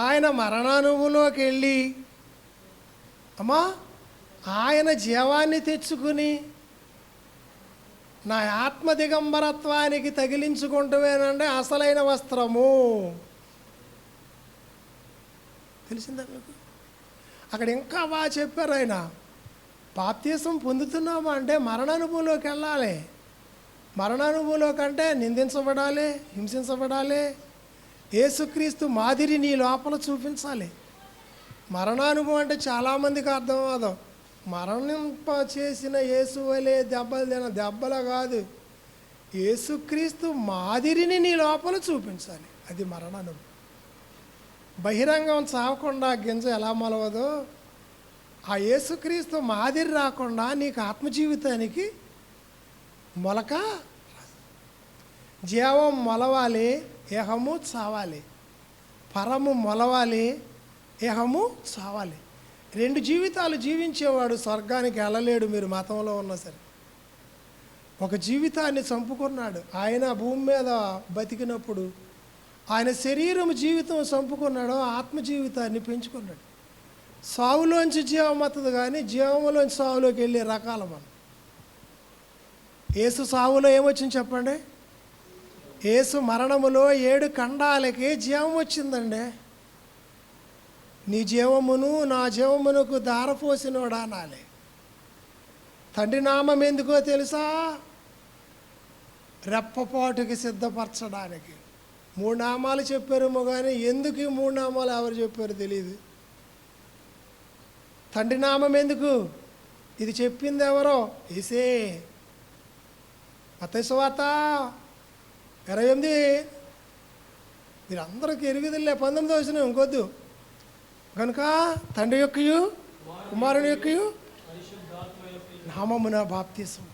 ఆయన మరణానుభవంలోకి వెళ్ళి అమ్మా ఆయన జీవాన్ని తెచ్చుకుని నా ఆత్మ దిగంబరత్వానికి తగిలించుకుంటవేనండి అసలైన వస్త్రము. తెలిసిందా మీకు? అక్కడ ఇంకా బాగా చెప్పారు ఆయన. బాప్తిసం పొందుతున్నామా అంటే మరణానుభవంలోకి వెళ్ళాలి. మరణానుభవంలో కంటే నిందించబడాలి, హింసించబడాలి. యేసుక్రీస్తు మాదిరి నీ లోపల చూపించాలి. మరణానుభవం అంటే చాలామందికి అర్థం అవ్వదు. మరణింప చేసిన యేసు వలే దెబ్బలు తిన దెబ్బలు కాదు, యేసుక్రీస్తు మాదిరిని నీ లోపల చూపించాలి. అది మరణానుభవం. బహిరంగం చావకుండా గింజ ఎలా మొలవదో, ఆ యేసుక్రీస్తు మాదిరి రాకుండా నీకు ఆత్మజీవితానికి మొలక. జీవం మొలవాలి, ఏహము చావాలి. పరము మొలవాలి, ఏహము చావాలి. రెండు జీవితాలు జీవించేవాడు స్వర్గానికి వెళ్ళలేడు. మీరు మతంలో ఉన్నా సరే, ఒక జీవితాన్ని చంపుకున్నాడు. ఆయన భూమి మీద బతికినప్పుడు ఆయన శరీరం జీవితం చంపుకున్నాడు, ఆత్మ జీవితాన్ని పెంచుకున్నాడు. సావులోంచి జీవం వస్తుంది కానీ జీవంలోంచి సావులోకి వెళ్ళే రకాల మనం. యేసు సావులో ఏమొచ్చింది చెప్పండి? యేసు మరణములో 7 ఖండాలకి జీవం వచ్చిందండి. నీ జీవమును నా జీవమునకు దారపోసినోడా అనాలి. తండ్రి నామం ఎందుకో తెలుసా? రెప్పపాటుకి సిద్ధపరచడానికి. 3 నామాలు చెప్పారేమో కానీ ఎందుకు ఈ 3 నామాలు ఎవరు చెప్పారో తెలియదు. తండ్రి నామం ఎందుకు? ఇది చెప్పింది ఎవరో? యేసే. మత్తయి సువార్త 28 మీరు అందరికి ఎరుగుదిలే 19 వచ్చిన ఇంకొద్దు కనుక తండ్రి యొక్కయు కుమారుని యొక్కయు నామమున బాప్తిసం.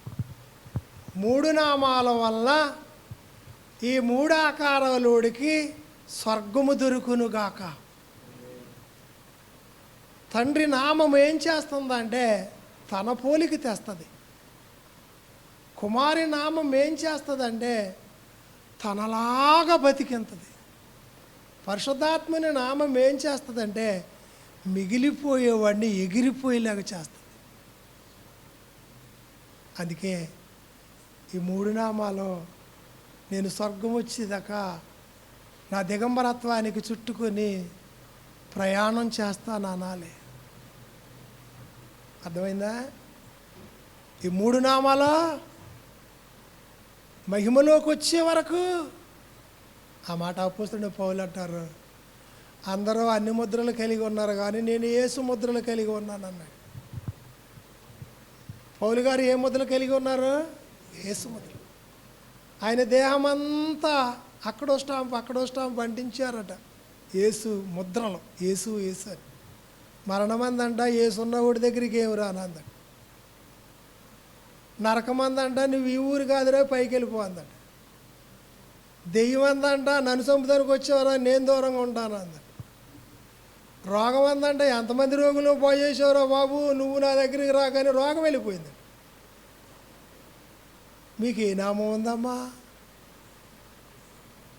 3 నామాల వల్ల ఈ 3 ఆకారాలోడికి స్వర్గము దొరుకునుగాక. తండ్రి నామం ఏం చేస్తుందంటే తన పోలికి తెస్తుంది. కుమారి నామం ఏం చేస్తుందంటే తనలాగా బతికింతది. పరిశుద్ధాత్మని నామం ఏం చేస్తుందంటే మిగిలిపోయేవాడిని ఎగిరిపోయేలాగా చేస్తుంది. అందుకే ఈ 3 నామాలు నేను స్వర్గం వచ్చేదాకా నా దిగంబరత్వానికి చుట్టుకొని ప్రయాణం చేస్తాను అనాలి. అర్థమైందా? ఈ 3 నామాలు మహిమలోకి వచ్చే వరకు. ఆ మాట అపోస్తలుడైన పౌలు అంటారు, అందరూ అన్ని ముద్రలు కలిగి ఉన్నారు కానీ నేను యేసు ముద్రలు కలిగి ఉన్నాను అన్నాడు. పౌలు గారు ఏ ముద్రలు కలిగి ఉన్నారు? యేసు ముద్ర. ఆయన దేహం అంతా అక్కడో స్టాంప్ అంటించారట. యేసు ముద్రలు, యేసు యేసు అని. మరణమందంట యేసున్నవాడి దగ్గరికి ఏమి రానందట. నరకమందంట నువ్వు ఈ ఊరు కాదురా పైకి వెళ్ళిపో అందట. దెయ్యం అందంట నన్ను చంపుతానికి వచ్చేవారా నేను దూరంగా ఉంటాను అందట. రోగం అందంట ఎంతమంది రోగులు పోయేసారో బాబు నువ్వు నా దగ్గరికి రాగానే రోగం వెళ్ళిపోయింది. మీకు ఏ నామం ఉందమ్మా?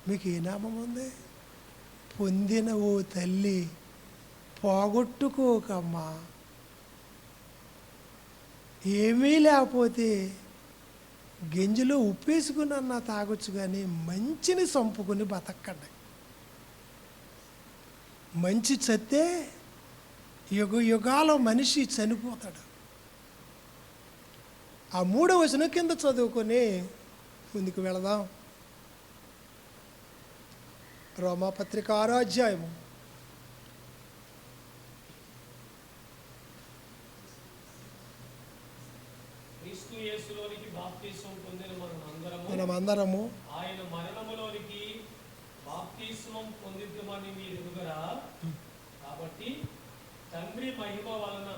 మీకు ఏ నామం ఉంది? పొందిన ఓ తల్లి పోగొట్టుకోకమ్మా. ఏమీ లేకపోతే గింజలో ఉప్పేసుకుని అన్న తాగొచ్చు, కానీ మంచిని చంపుకుని బతకండి. మంచి చస్తే యుగ యుగాలో మనిషి చనిపోతాడు. ఆ 3వ వచనం కింద చదువుకొని ముందుకు వెళదాం. రోమాపత్రిక 6వ అధ్యాయము. క్రీస్తు యేసులోనికి బాప్తిస్మం పొందిన మనమందరము ఆయన మరణములోనికి బాప్తిస్మం పొందిద్దామని మీరు ఎరుగరా? కాబట్టి తండ్రి మహిమ వలన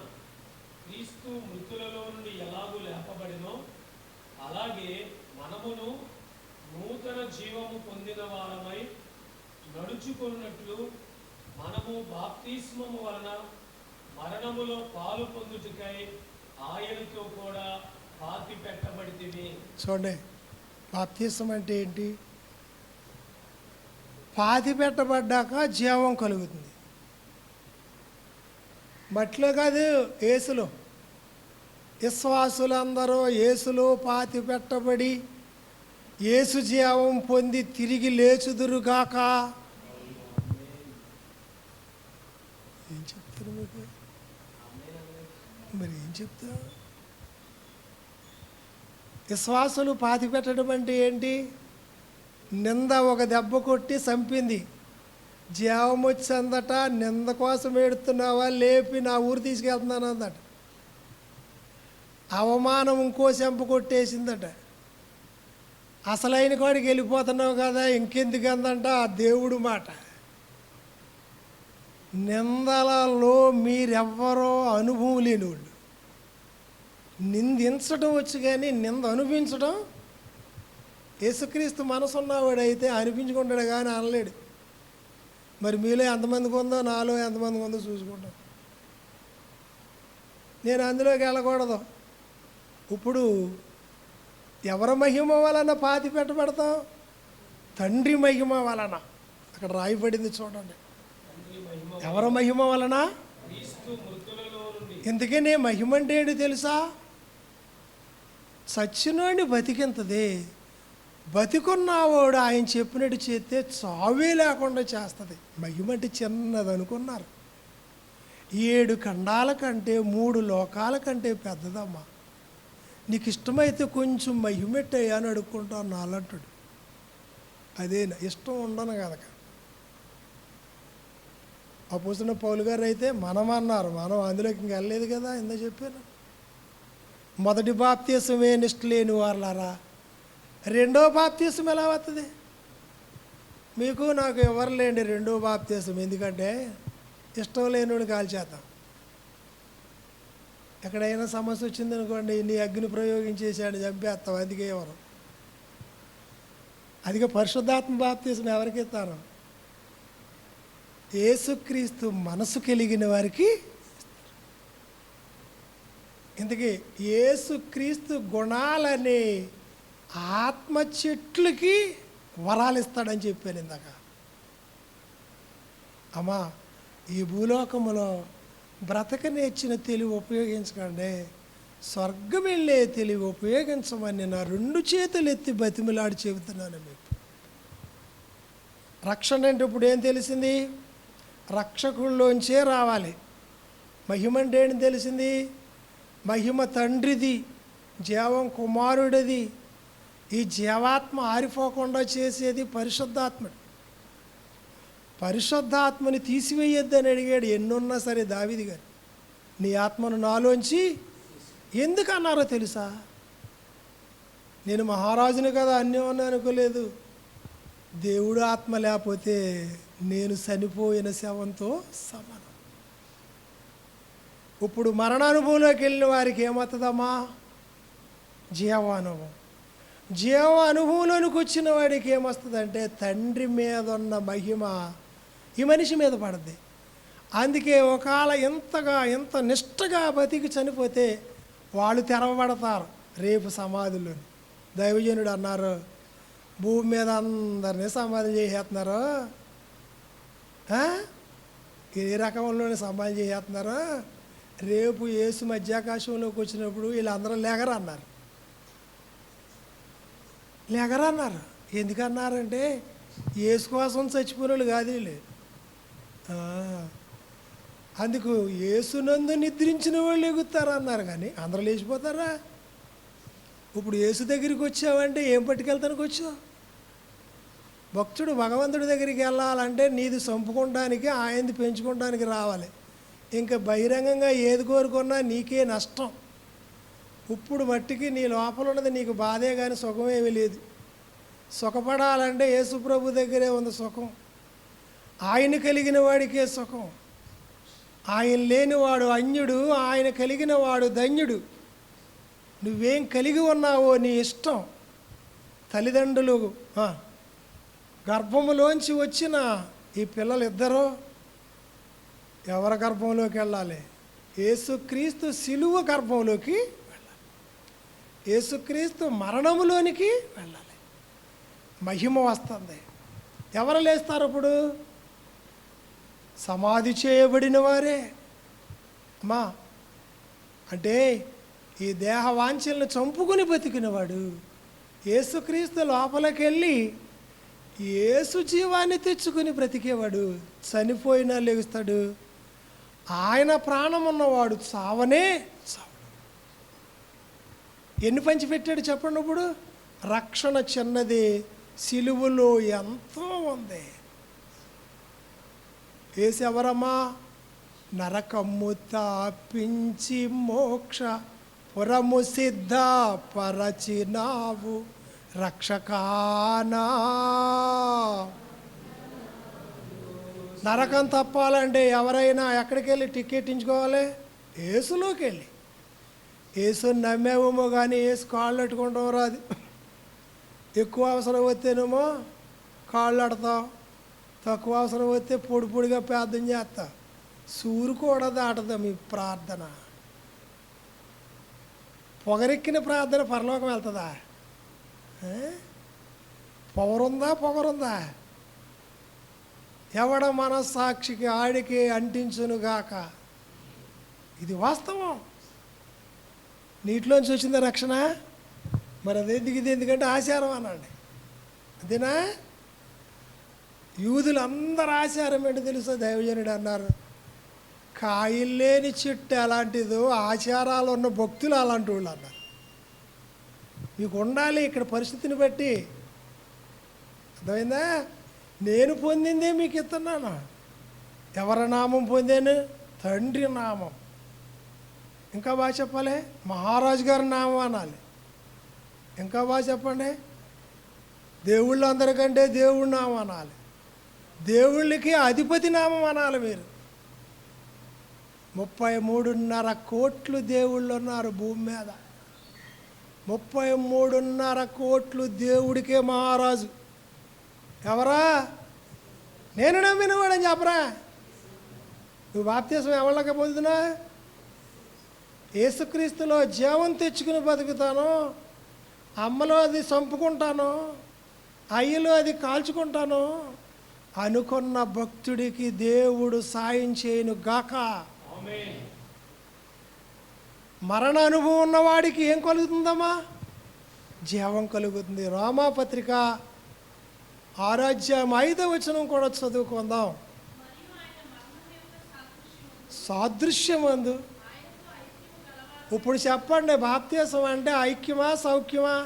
క్రీస్తు మృతులలో నుండి ఎలాగూ లేపబడినో అలాగే మనమును నూతన జీవము పొందిన వారమై నడుచుకున్నట్లు మనము బాప్తిస్మము వలన మరణములో పాలు పొందుటకై ఆయనతో కూడా పాతి పెట్టబడితిమి. చూడండి, బాప్తిసం అంటే ఏంటి? పాతి పెట్టబడ్డాక జీవం కలుగుతుంది. మట్లో కాదు, యేసులో. విశ్వాసులందరూ యేసులో పాతి పెట్టబడి యేసు జీవం పొంది తిరిగి లేచుదురుగాక. ఏం చెప్తారు మీకు? మరి ఏం చెప్తా? విశ్వాసులు పాతి పెట్టడం అంటే ఏంటి? నింద ఒక దెబ్బ కొట్టి చంపింది, జీవం వచ్చిందట. నింద కోసం ఏడుతున్నావా? లేపి నా ఊరు తీసుకెళ్తున్నాను అందట. అవమానం ఇంకో చెంప కొట్టేసిందట. అసలైన కాడికి వెళ్ళిపోతున్నావు కదా, ఇంకెందుకు అందంట ఆ దేవుడు మాట. నిందలలో మీరెవ్వరో అనుభవం లేని వాళ్ళు. నిందించడం వచ్చు, కానీ నింద అనిపించడం. యేసుక్రీస్తు మనసున్నవాడైతే అనిపించుకుంటాడు కానీ అనలేడు. మరి మీలో ఎంతమందికి ఉందో, నాలో ఎంతమందికి ఉందో చూసుకుంటాం. నేను అందులోకి వెళ్ళకూడదు. ఇప్పుడు ఎవరి మహిమ వలన పాతి పెట్టబడతాం? తండ్రి మహిమ వలన. అక్కడ రాయబడింది చూడండి. ఎవరి మహిమ వలన? ఎందుకని మహిమ అంటే ఏంటి తెలుసా? చచ్చినోడిని బతికింతది. బతికున్నవాడు ఆయన చెప్పినట్టు చేస్తే చావే లేకుండా చేస్తుంది. మహిమ అంటే చిన్నది అనుకున్నారు. 7 ఖండాల కంటే 3 లోకాల కంటే పెద్దదమ్మా. నీకు ఇష్టమైతే కొంచెం మహిమెట్టయ్యా అని అడుక్కుంటాను నాలంటాడు. అదేనా ఇష్టం ఉండను కనుక. అపోస్తున్న పౌలు గారు అయితే మనం అన్నారు. మనం అందులోకి ఇంక వెళ్ళలేదు కదా, ఇందా చెప్పాను. మొదటి బాప్తీసమే నిష్ఠ లేని వారులారా, రెండో బాప్తీసం ఎలా వస్తుంది? మీకు నాకు ఎవరు లేండి రెండో బాప్తీసం. ఎందుకంటే ఇష్టం లేనివాడు కాల్చేద్దాం. ఎక్కడైనా సమస్య వచ్చిందనుకోండి, నీ అగ్ని ప్రయోగించేసాడు, చంపేస్తాం. అందుకే ఎవరు అదిగా పరిశుద్ధాత్మ బాప్తీసం ఎవరికి ఇస్తారు? యేసుక్రీస్తు మనసు కలిగిన వారికి. ఇంతకీ యేసుక్రీస్తు గుణాలని ఆత్మ చెట్లకి వరాలు ఇస్తాడని చెప్పాను ఇందాక. అమ్మా, ఈ భూలోకములో బ్రతక నేర్చిన తెలివి ఉపయోగించకండి, స్వర్గం వెళ్ళే తెలివి ఉపయోగించమని నా 2 చేతులు ఎత్తి బతిమిలాడి చెబుతున్నాను మీకు. రక్షణ అంటే ఇప్పుడు ఏం తెలిసింది? రక్షకుల్లోంచే రావాలి. మహిమ అంటే ఏంటి తెలిసింది? మహిమ తండ్రిది, జీవం కుమారుడిది. ఈ జీవాత్మ ఆరిపోకుండా చేసేది పరిశుద్ధాత్ముడు. పరిశుద్ధాత్మని తీసివేయొద్దని అడిగాడు ఎన్నున్నా సరే దావీదు గారు. నీ ఆత్మను నాలోంచి ఎందుకు అన్నారో తెలుసా? నేను మహారాజుని కదా అన్యం అనుకోలేదు. దేవుడు ఆత్మ లేకపోతే నేను చనిపోయిన శవంతో సమానం. ఇప్పుడు మరణానుభవంలోకి వెళ్ళిన వారికి ఏమవుతుందమ్మా? జీవానుభవం. జీవ అనుభవంలోనికి వచ్చిన వాడికి ఏమొస్తుందంటే తండ్రి మీద ఉన్న మహిమ ఈ మనిషి మీద పడుద్ది. అందుకే ఒకవేళ ఎంత నిష్టగా బతికి చనిపోతే వాళ్ళు తెరవబడతారు రేపు సమాధుల్లో. దైవజనుడు అన్నారు, భూమి మీద అందరినీ సమాధి చేసేస్తున్నారు. ఏ రకంలోనే సమాధి చేసేస్తున్నారు? రేపు యేసు మధ్యాకాశంలోకి వచ్చినప్పుడు వీళ్ళందరూ లేగరా అన్నారు. లేగరా అన్నారు. ఎందుకన్నారంటే యేసు కోసం చచ్చిపోయిన వాళ్ళు కాదు వీళ్ళు. అందుకు యేసునందు నిద్రించిన వాళ్ళు ఎగుతారా అన్నారు. కానీ అందరూ లేచిపోతారా? ఇప్పుడు యేసు దగ్గరికి వచ్చావంటే ఏం పట్టుకెళ్తానికి వచ్చావు? భక్తుడు భగవంతుడి దగ్గరికి వెళ్ళాలంటే నీది చంపుకోవడానికి, ఆయనది పెంచుకోవడానికి రావాలి. ఇంకా బహిరంగంగా ఏది కోరుకున్నా నీకే నష్టం. ఇప్పుడు మట్టికి నీ లోపల ఉన్నది నీకు బాధే కానీ సుఖమేమీ లేదు. సుఖపడాలంటే యేసు ప్రభు దగ్గరే ఉంది సుఖం. ఆయన కలిగిన వాడికే సుఖం. ఆయన లేనివాడు అన్యుడు, ఆయన కలిగిన వాడు ధన్యుడు. నువ్వేం కలిగి ఉన్నావో నీ ఇష్టం. తల్లిదండ్రులు గర్భములోంచి వచ్చిన ఈ పిల్లలు ఇద్దరు ఎవరి గర్భంలోకి వెళ్ళాలి? యేసుక్రీస్తు సిలువ గర్భంలోకి వెళ్ళాలి. యేసుక్రీస్తు మరణములోనికి వెళ్ళాలి. మహిమ వస్తుంది. ఎవరు లేస్తారు అప్పుడు? సమాధి చేయబడిన వారే. అమ్మా అంటే ఈ దేహ వాంఛలను చంపుకుని బతికినవాడు యేసుక్రీస్తు లోపలికి వెళ్ళి యేసు జీవాన్ని తెచ్చుకుని బ్రతికేవాడు. చనిపోయినా లెగుస్తాడు. ఆయన ప్రాణం ఉన్నవాడు చావనే చావడు. ఎన్ని పంచి పెట్టాడు చెప్పండి. ఇప్పుడు రక్షణ చిన్నది, సిలువలో ఎంతో ఉంది. యేసు ఎవరమ్మా? నరకమ్ము తాపించి మోక్ష పురము సిద్ధ పరచినావు రక్షకానా. నరకం తప్పాలంటే ఎవరైనా ఎక్కడికి వెళ్ళి టికెట్ ఇంచుకోవాలి? యేసులోకి వెళ్ళి. యేసుని నమ్మేమో కానీ యేసు కాళ్ళు అట్టుకుంటాం రాదు. ఎక్కువ అవసరం వస్తేనేమో కాళ్ళు అడతావు, తక్కువ అవసరం వస్తే పొడి పొడిగా ప్రార్థన చేస్తా. సూరు కూడా దాటదా మీ ప్రార్థన. పొగరెక్కిన ప్రార్థన పరలోకం వెళ్తుందా? పొగరుందా? ఎవడ మనస్సాక్షికి ఆడికి అంటించునుగాక. ఇది వాస్తవం. నీటిలోంచి వచ్చిందా రక్షణ? మరి అదే దిగిది ఎందుకంటే ఆచారం అనండి. అదేనా? యూదులు అందరు ఆచారం ఏంటో తెలుసా? దైవజనుడు అన్నారు, కాయలు లేని చెట్టు ఎలాంటిదో ఆచారాలు ఉన్న భక్తులు అలాంటి వాళ్ళు అన్నారు. మీకు ఉండాలి ఇక్కడ పరిస్థితిని బట్టి. అర్థమైందా? నేను పొందిందే మీకు ఇస్తున్నాను. ఎవరి నామం పొందాను? తండ్రి నామం. ఇంకా బాగా చెప్పాలి, మహారాజు గారి నామం అనాలి. ఇంకా బాగా చెప్పండి, దేవుళ్ళు అందరికంటే దేవుడి నామం అనాలి. దేవుళ్ళకి అధిపతి నామం అనాలి. మీరు 33.5 కోట్లు దేవుళ్ళు ఉన్నారు భూమి మీద. 33.5 కోట్లు దేవుడికే మహారాజు. ఎవరా? నేను నమ్మినవాడని చెప్పరా? నువ్వు బాప్తిసం ఎవరికి పొందుతున్నా? యేసుక్రీస్తులో జీవం తెచ్చుకుని బతుకుతాను, అమ్మలో అది చంపుకుంటాను, అయ్యలో అది కాల్చుకుంటాను అనుకున్న భక్తుడికి దేవుడు సాయం చేయను గాక. మరణ అనుభవం ఉన్నవాడికి ఏం కలుగుతుందమ్మా? జీవం కలుగుతుంది. రోమాపత్రిక 6:5 కూడా చదువుకుందాం. సాదృశ్యమందు. ఇప్పుడు చెప్పండి, బాప్తిసం అంటే ఐక్యమా సౌఖ్యమా?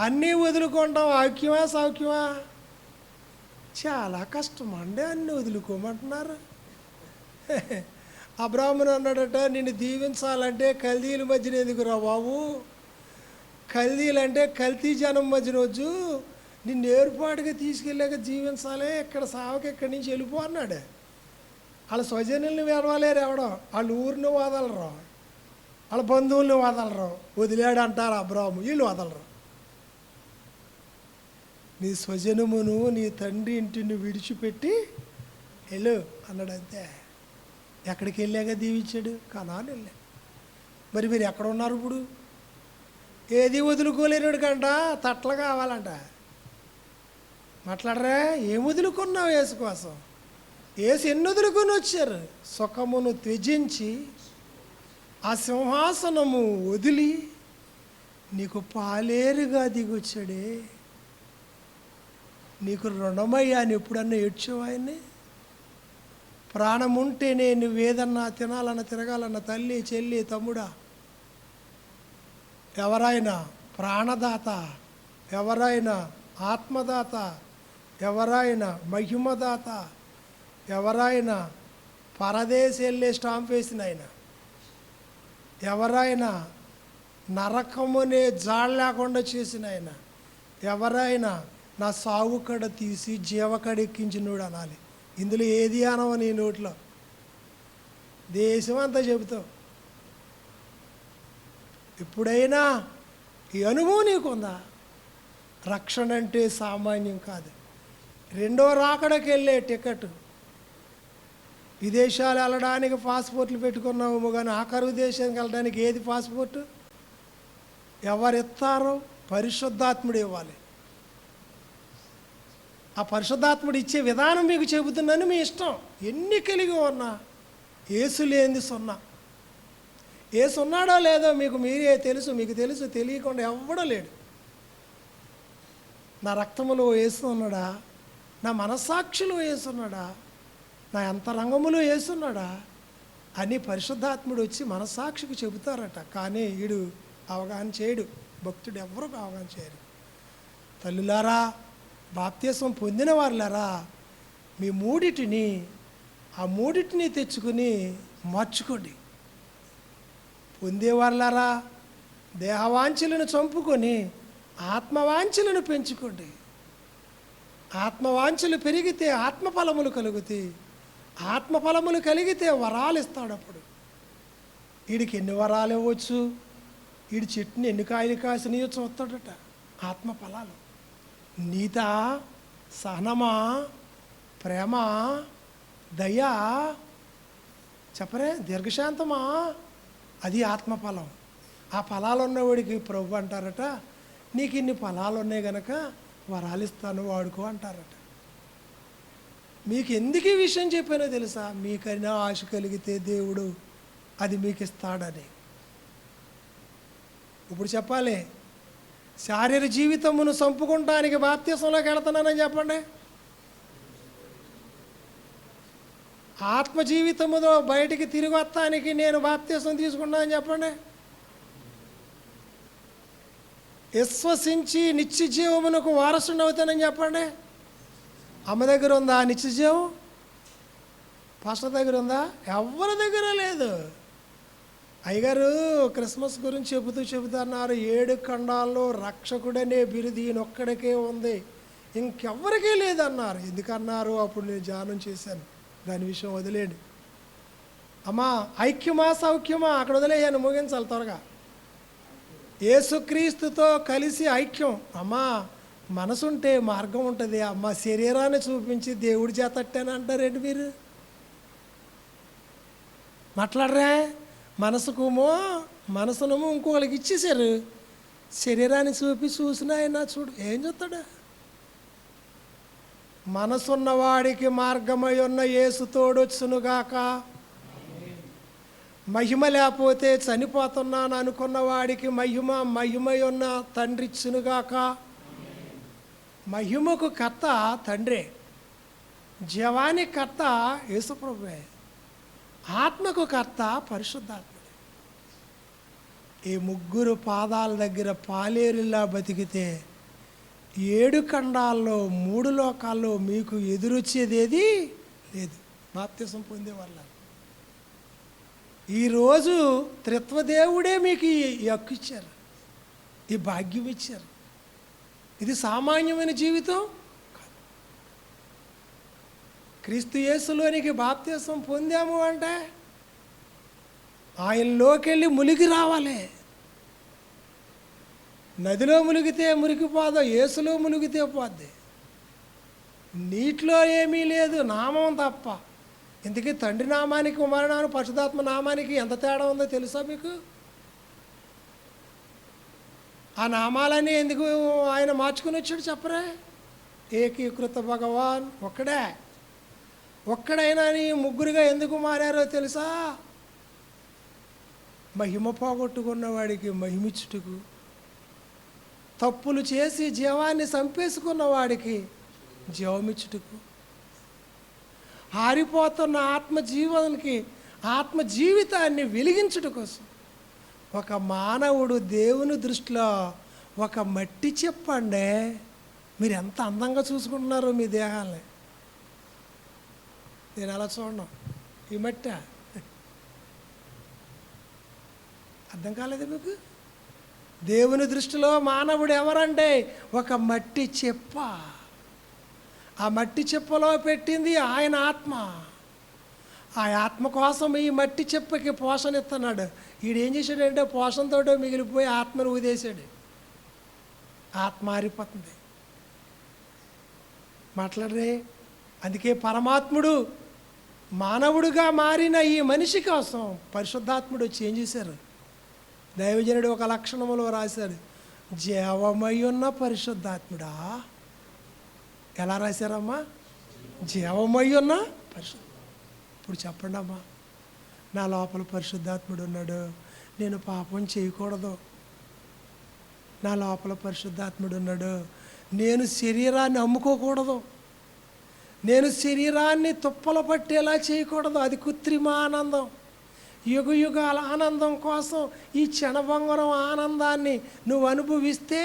అన్నీ వదులుకుంటాం. ఐక్యమా సౌఖ్యమా? చాలా కష్టం అండి. అన్నీ వదులుకోమంటున్నారు. అబ్రాహ్మణు అన్నాడట, నిన్ను దీవించాలంటే కల్దీల మధ్యన ఎందుకురా బాబు? కల్దీలంటే కల్తీ జనం మధ్యన వచ్చు. నిన్ను ఏర్పాటుగా తీసుకెళ్ళాక జీవించాలి. ఇక్కడ సావకి ఇక్కడి నుంచి వెళ్ళిపో అన్నాడు. వాళ్ళ స్వజనుల్ని వేరవాలేరు ఎవడో. వాళ్ళ ఊరిని వదలరు, వాళ్ళ బంధువుల్ని వదలరు. వదిలేడు అంటారు అబ్రాహ్ము. వీళ్ళు వదలరు. నీ స్వజనమును నీ తండ్రి ఇంటిని విడిచిపెట్టి వెళ్ళు అన్నాడు. అంతే. ఎక్కడికి వెళ్ళాక దీవించాడు? కనాను వెళ్ళా. మరి మీరు ఎక్కడ ఉన్నారు ఇప్పుడు? ఏది వదులుకోలేనాడు కంట. తట్టలు కావాలంట. మాట్లాడరా? ఏం వదులుకున్నావు యేసు కోసం? యేసు ఎన్నొదులుకొని వచ్చారు? సుఖమును త్యజించి ఆ సింహాసనము వదిలి నీకు పాలేరుగా దిగొచ్చాడే. నీకు రుణమయ్యా అని ఎప్పుడన్నా ఏడ్చావు ఆయన్ని? ప్రాణం ఉంటేనే నువ్వేదన్నా తినాలన్నా తిరగాలన్నా తల్లి చెల్లి తమ్ముడా ఎవరైనా ప్రాణదాత, ఎవరైనా ఆత్మదాత, ఎవరైనా మహిమదాత, ఎవరైనా పరదేశం వెళ్ళే స్టాంప్ వేసిన ఆయన, ఎవరైనా నరకమునే జాడ లేకుండా చేసిన ఆయన, ఎవరైనా నా సావు కడ తీసి జీవకడ ఎక్కించినోడు అనాలి. ఇందులో ఏది అనవు నీ నోట్లో, దేశం అంతా చెబుతావు. ఎప్పుడైనా ఈ అనుభవం నీకుందా? రక్షణ అంటే సామాన్యం కాదు. రెండో రాకడకి వెళ్ళే టికెట్, విదేశాలు వెళ్ళడానికి పాస్పోర్ట్లు పెట్టుకున్నాము, కానీ ఆఖరు దేశానికి వెళ్ళడానికి ఏది పాస్పోర్టు? ఎవరిస్తారో? పరిశుద్ధాత్ముడు ఇవ్వాలి. ఆ పరిశుద్ధాత్ముడు ఇచ్చే విధానం మీకు చెబుతున్నాను, మీ ఇష్టం. ఎన్ని కలిగి ఉన్నా యేసు లేనిది సున్నా. యేసు ఉన్నాడో లేదో మీకు మీరే తెలుసు. మీకు తెలుసు, తెలియకుండా ఎవ్వడో లేడు. నా రక్తములో యేసు ఉన్నాడా? నా మనస్సాక్షిలో యేసు ఉన్నాడా? నా అంతరంగములో యేసు ఉన్నాడా అని పరిశుద్ధాత్ముడు వచ్చి మనస్సాక్షికి చెబుతారట. కానీ వీడు అవగాహన చేయడు, భక్తుడు ఎవరు అవగాహన చేయరు. తల్లులారా, బాప్తీసం పొందిన వారులారా, మీ ఆ మూడిటిని తెచ్చుకుని మార్చుకోండి. పొందేవారులారా, దేహవాంఛలను చంపుకొని ఆత్మవాంఛలను పెంచుకోండి. ఆత్మవాంఛలు పెరిగితే ఆత్మఫలములు కలుగుతాయి. ఆత్మఫలములు కలిగితే వరాలు ఇస్తాడు. అప్పుడు వీడికి ఎన్ని వరాలు ఇవ్వచ్చు, వీడి చెట్టుని ఎన్ని కాయలు కాసినయో చూస్తాడట. ఆత్మఫలాలు నీత, సహనమా, ప్రేమ, దయ, చెప్పరే దీర్ఘశాంతమా, అది ఆత్మఫలం. ఆ ఫలాలు ఉన్నవాడికి ప్రభు అంటారట, నీకు ఇన్ని ఫలాలు ఉన్నాయి గనక వరాలు ఇస్తాను వాడుకో అంటారట. మీకు ఎందుకు ఈ విషయం చెప్పానో తెలుసా? మీకైనా ఆశ కలిగితే దేవుడు అది మీకు ఇస్తాడని. ఇప్పుడు చెప్పాలి, శారీరక జీవితమును చంపుకుంటానికి బాప్తీసంలోకి వెళుతున్నానని చెప్పండి. ఆత్మ జీవితములో బయటికి తిరిగి వస్తానికి నేను బాప్తీసం తీసుకున్నానని చెప్పండి. విశ్వసించి నిత్య జీవమునకు వారసుని అవుతానని చెప్పండి. అమ్మ దగ్గర ఉందా నిత్య జీవం? పాస్టర్ దగ్గర ఉందా? ఎవరి దగ్గర లేదు. అయ్యగారు క్రిస్మస్ గురించి చెబుతున్నారు, 7 ఖండాల్లో రక్షకుడనే బిరుదు ఈయనొక్కడికే ఉంది, ఇంకెవ్వరికీ లేదన్నారు. ఎందుకన్నారు? అప్పుడు నేను ధ్యానం చేశాను, దాని విషయం వదిలేండి. అమ్మా, ఐక్యమా సౌఖ్యమా అక్కడ వదిలేయాను, ముగించాలి త్వరగా. యేసుక్రీస్తుతో కలిసి ఐక్యం. అమ్మా, మనసుంటే మార్గం ఉంటుంది. అమ్మ, శరీరాన్ని చూపించి దేవుడి చేతట్టాను అంటారేంటి మీరు? మాట్లాడరా? మనసునేమో ఇంకొకరికి ఇచ్చేసారు, శరీరాన్ని చూసిన ఆయన చూడు ఏం చూస్తాడు? మనసున్నవాడికి మార్గమై ఉన్న యేసు తోడొచ్చునుగాక. మహిమ లేకపోతే చనిపోతున్నాను అనుకున్న వాడికి మహిమై ఉన్న తండ్రి ఇచ్చునుగాక. మహిమకు కర్త తండ్రే, జీవానికి కర్త యేసుప్రభువే, ఆత్మకు కర్త పరిశుద్ధాత్ముడే. ఈ ముగ్గురు పాదాల దగ్గర పాలేరులా బతికితే 7 ఖండాల్లో 3 లోకాల్లో మీకు ఎదురొచ్చేది ఏది లేదు. బాప్తిసం పొందే వల్ల ఈరోజు త్రిత్వదేవుడే మీకు ఈ హక్కు ఇచ్చారు, ఈ భాగ్యం ఇచ్చారు. ఇది సామాన్యమైన జీవితం కాదు. క్రీస్తు యేసులోనికి బాప్తిసం పొందాము అంటే ఆయనలోకి వెళ్ళి మునిగి రావాలి. నదిలో మునిగితే మునిగిపోదు, యేసులో మునిగితే పోద్ది. నీటిలో ఏమీ లేదు, నామం తప్ప. ఇందుకే తండ్రి నామానికి, కుమారనామానికి, పరిశుద్ధాత్మ నామానికి ఎంత తేడా ఉందో తెలుసా మీకు? ఆ నామాలన్నీ ఎందుకు ఆయన మార్చుకుని వచ్చాడు చెప్పరే? ఏకీకృత భగవాన్ ఒక్కడే. ఒక్కడైనా నీ ముగ్గురుగా ఎందుకు మారారో తెలుసా? మహిమ పోగొట్టుకున్న వాడికి మహిమిచ్చుటకు, తప్పులు చేసి జీవాన్ని చంపేసుకున్న వాడికి జీవమిచ్చుటకు, ఆరిపోతున్న ఆత్మ జీవితాన్ని వెలిగించుట కోసం ఒక మానవుడు దేవుని దృష్టిలో ఒక మట్టి చెప్పండి. మీరు ఎంత అందంగా చూసుకుంటున్నారో మీ దేహాన్ని. నేను అలా చూడను. ఈ మట్టి అర్థం కాలేదు మీకు? దేవుని దృష్టిలో మానవుడు ఎవరంటే ఒక మట్టి చెప్ప. ఆ మట్టి చెప్పలో పెట్టింది ఆయన ఆత్మ. ఆ ఆత్మ కోసం ఈ మట్టి చెప్పకి పోషణ ఇస్తున్నాడు. ఈడేం చేశాడంటే పోషణతో మిగిలిపోయి ఆత్మను ఊదేశాడు. ఆత్మ ఆరిపోతుంది. మాట్లాడరే. అందుకే పరమాత్ముడు మానవుడిగా మారిన ఈ మనిషి కోసం పరిశుద్ధాత్ముడు వచ్చి ఏం చేశారు? దైవజనుడు ఒక లక్షణములో రాశాడు, జీవమై ఉన్న పరిశుద్ధాత్ముడా. ఎలా రాశారమ్మా? జీవమై ఉన్న పరిశుద్ధ. ఇప్పుడు చెప్పండి అమ్మా, నా లోపల పరిశుద్ధాత్ముడు ఉన్నాడు, నేను పాపం చేయకూడదు. నా లోపల పరిశుద్ధాత్ముడు ఉన్నాడు, నేను శరీరాన్ని అమ్ముకోకూడదు, నేను శరీరాన్ని తుప్పల పట్టేలా చేయకూడదు. అది కృత్రిమ ఆనందం. యుగ యుగాల ఆనందం కోసం ఈ క్షణభంగరం ఆనందాన్ని నువ్వు అనుభవిస్తే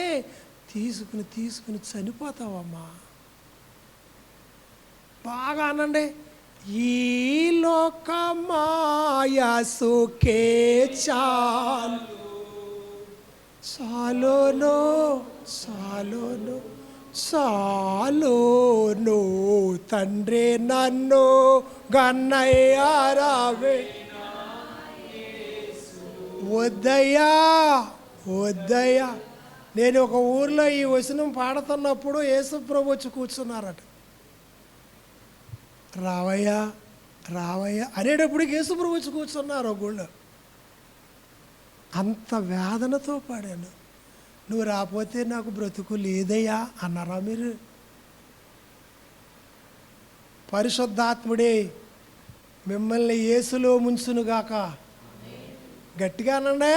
తీసుకుని చనిపోతావమ్మా. బాగా అనండి. ఈ లోకమాయా సుఖే చాలును తండ్రి నన్ను గన్నయ్యారావే. వద్దయ్యా. నేను ఒక ఊర్లో ఈ వచనం పాడుతున్నప్పుడు యేసుప్రభు వచ్చి కూర్చున్నారట. రావయ్యా అనేటప్పటికి యేసుప్రభు వచ్చి కూర్చున్నారు ఒక ఊళ్ళో. అంత వేదనతో పాడాను. నువ్వు రాకపోతే నాకు బ్రతుకు లేదయ్యా అన్నారా మీరు? పరిశుద్ధాత్ముడే మిమ్మల్ని యేసులో ముంచునుగాక. గట్టిగా అనండి.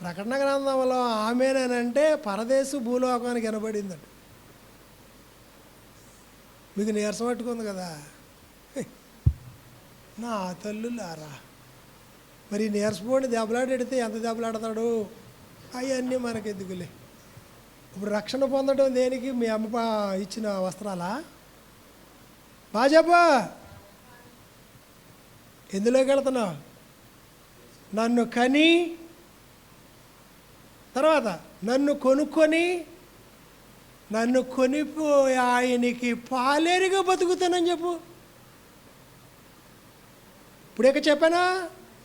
ప్రకటన గ్రంథంలో ఆమేనంటే పరదేశు భూలోకానికి వినబడిందంట. మీకు నీరసం పట్టుకుంది కదా, నా తల్లులారా. మరి నీరసపోండి దెబ్బలాడెడితే ఎంత దెబ్బలాడతాడు? అవన్నీ మనకెందుకులే. ఇప్పుడు రక్షణ పొందడం దేనికి? మీ అమ్మ ఇచ్చిన వస్త్రాలా? బాజాపా ఎందులోకి వెళ్తున్నావు? నన్ను కని, తర్వాత నన్ను కొనిపోయి ఆయనకి పాలేరుగా బతుకుతానని చెప్పు. ఇప్పుడేక చెప్పానా?